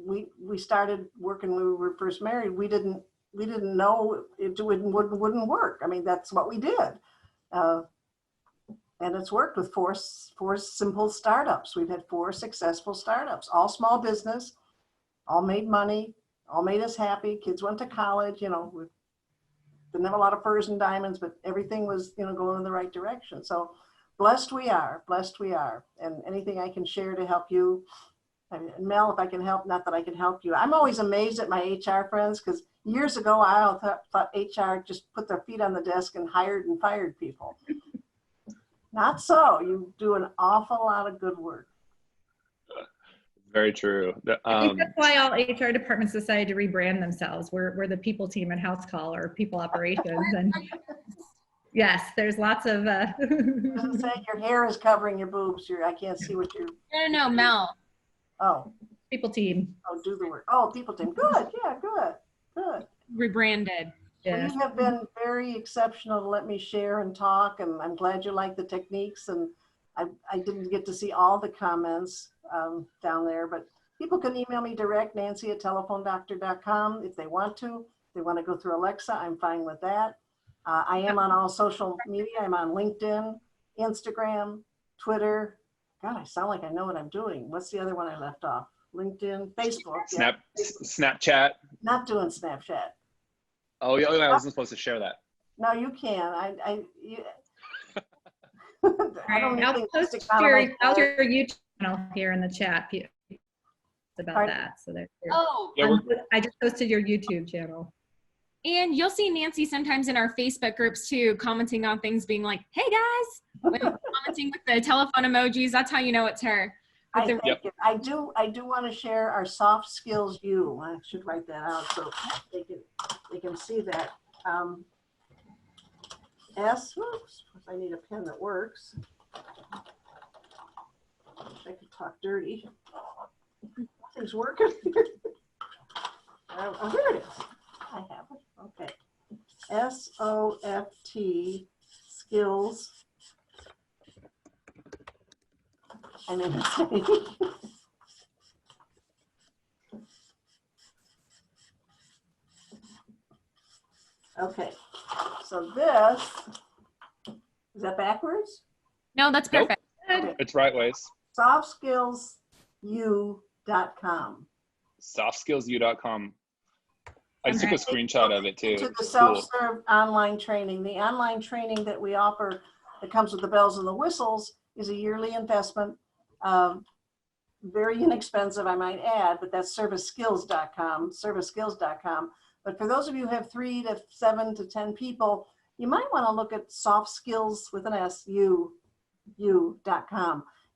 We started working when we were first married. We didn't know it wouldn't work. I mean, that's what we did. And it's worked with four simple startups. We've had 4 successful startups, all small business, all made money, all made us happy. Kids went to college, you know, we didn't have a lot of furs and diamonds, but everything was, you know, going in the right direction. So blessed we are, blessed we are. And anything I can share to help you, and Mel, if I can help, not that I can help you. I'm always amazed at my HR friends, because years ago, I thought HR just put their feet on the desk and hired and fired people. Not so. You do an awful lot of good work. Very true. I think that's why all HR departments decided to rebrand themselves. We're the people team at Housecall, or people operations. And yes, there's lots of. Doesn't say your hair is covering your boobs. I can't see what you're. No, Mel. Oh. People team. Oh, do the work. Oh, people team. Good. Yeah, good. Rebranded. Yeah. Well, you have been very exceptional to let me share and talk, and I'm glad you like the techniques. And I didn't get to see all the comments down there, but people can email me direct, Nancy@telephonedoctor.com, if they want to. If they want to go through Alexa, I'm fine with that. I am on all social media. I'm on LinkedIn, Instagram, Twitter. God, I sound like I know what I'm doing. What's the other one I left off? LinkedIn, Facebook. Yeah. Snapchat. Not doing Snapchat. Oh, yeah, I wasn't supposed to share that. No, you can. I don't I'll think post stick out of my your head. YouTube channel here in the chat about Pardon? that. So there. Oh, Yeah, I just posted your YouTube channel. and you'll see Nancy sometimes in our Facebook groups too, commenting on things, being like, "Hey guys," when commenting with the telephone emojis. That's how you know it's her. With the- Thank you. I do want to share our soft skills U. I should write that out so they can see that. Whoops, I need a pen that works. I could talk dirty. Nothing's working here. Oh, here it is. I have it. Okay. SOFT skills. I mean, okay. So this, is that backwards? No, that's Nope. perfect. Okay. It's right ways. Softskillsu.com. Softskillsu.com. I took a Okay. screenshot of it too. To the It's cool. self-serve online training. The online training that we offer that comes with the bells and the whistles is a yearly investment. Very inexpensive, I might add, but that's serviceskills.com. But for those of you who have 3 to 7 to 10 people, you might want to look at soft skills with an SU.com.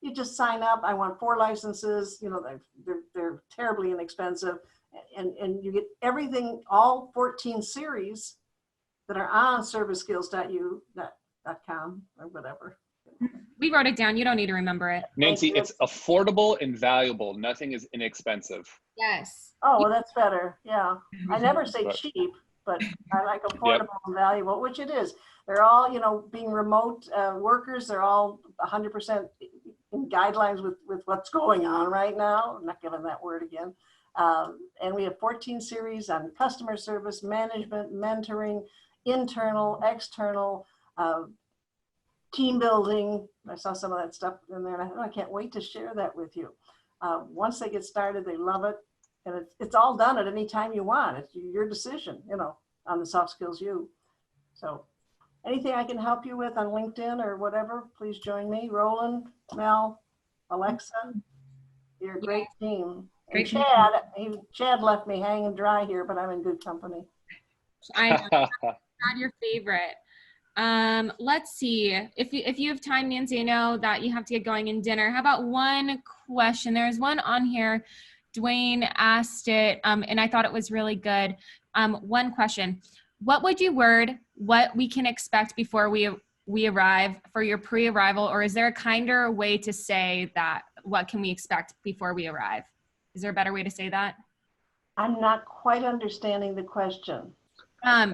You just sign up. I want 4 licenses. You know, they're terribly inexpensive. And you get everything, all 14 series that are on serviceskills.com or whatever. We wrote it down. You don't need to remember it. Nancy, it's affordable and valuable. Nothing is inexpensive. Yes. Oh, well, that's better. Yeah. I never say But- cheap, but I like affordable and valuable, which it is. They're all, you know, being remote workers, they're all 100% in guidelines with what's going on right now. I'm not giving that word again. And we have 14 series on customer service, management, mentoring, internal, external, team building. I saw some of that stuff in there, and I thought, I can't wait to share that with you. Once they get started, they love it. And it's all done at any time you want. It's your decision, you know, on the Soft Skills U. So anything I can help you with on LinkedIn or whatever, please join me. Roland, Mel, Alexa, you're a great team. And Great Chad left me hanging dry here, but I'm in good company. I'm not your favorite. Let's see if you have time, Nancy. I know that you have to get going in dinner. How about one question? There's one on here. Dwayne asked it, and I thought it was really good. One question: what would you word what we can expect before we arrive for your pre-arrival, or is there a kinder way to say that? What can we expect before we arrive? Is there a better way to say that? I'm not quite understanding the question. I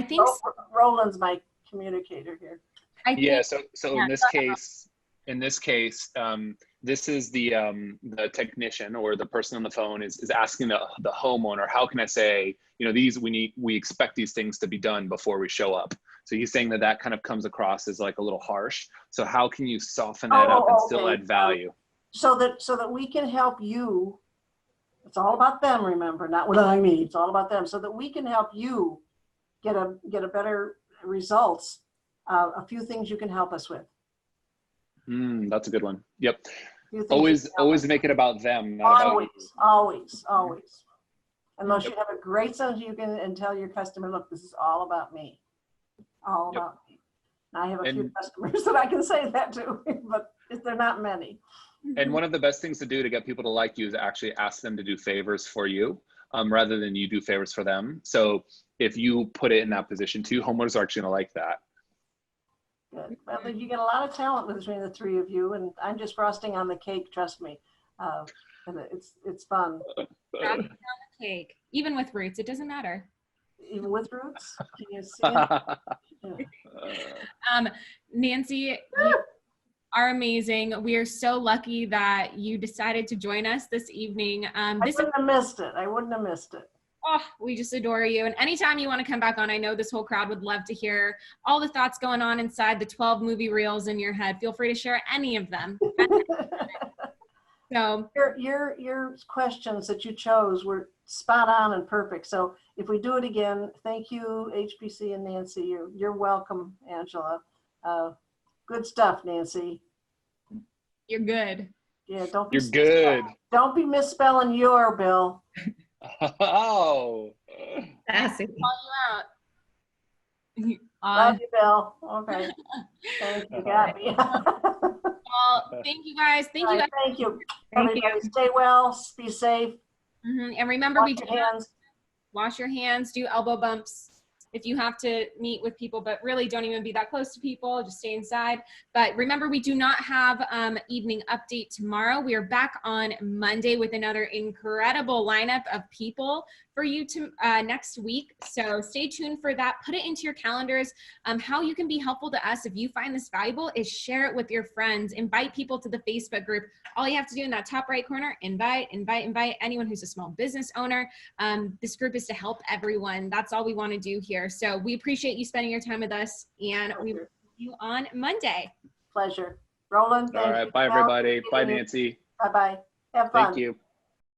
think Roland's my communicator here. I think Yeah, so in this case, in this case, this is the technician or the person on the phone is asking the homeowner, how can I say, you know, we expect these things to be done before we show up. So he's saying that kind of comes across as like a little harsh. So how can you soften that up and still add value? So that we can help you. It's all about them, remember, not what I need. It's all about them. So that we can help you get a better results. A few things you can help us with. That's a good one. Yep. Always make it about them, not about you. Always. Unless you have a great sense, you can and tell your customer, look, this is all about me. All about me. And I have a few customers that I can say that to, but they're not many. And one of the best things to do to get people to like you is actually ask them to do favors for you, rather than you do favors for them. So if you put it in that position too, homeowners are actually going to like that. Good. Well, you get a lot of talent between the three of you, and I'm just frosting on the cake. Trust me, and it's fun. Frosting on the cake, even with roots, it doesn't matter. Even with roots, can you see it? Yeah. Nancy, you are amazing. We are so lucky that you decided to join us this evening. I wouldn't have missed it. I wouldn't have missed it. Oh, we just adore you. And anytime you want to come back on, I know this whole crowd would love to hear all the thoughts going on inside the 12 movie reels in your head. Feel free to share any of them. So your questions that you chose were spot on and perfect. So if we do it again, thank you, HPC and Nancy. You're welcome, Angela. Good stuff, Nancy. You're good. Yeah, don't be. You're good. Don't be misspelling your, Bill. Oh, Sassy. Call you out. Love you, Bill. Okay. Thank you. Got me. Well, thank you guys. Thank you guys. Thank you. Everybody, stay well. Be safe. And remember, Wash your hands. Wash your hands. Do elbow bumps if you have to meet with people, but really don't even be that close to people. Just stay inside. But remember, we do not have evening update tomorrow. We are back on Monday with another incredible lineup of people for you to next week. So stay tuned for that. Put it into your calendars. How you can be helpful to us if you find this valuable is share it with your friends. Invite people to the Facebook group. All you have to do in that top right corner, invite anyone who's a small business owner. This group is to help everyone. That's all we want to do here. So we appreciate you spending your time with us, and we will see you on Monday. Pleasure. Roland, all right. Bye, everybody. Bye, Nancy. Bye-bye. Have fun. Thank you.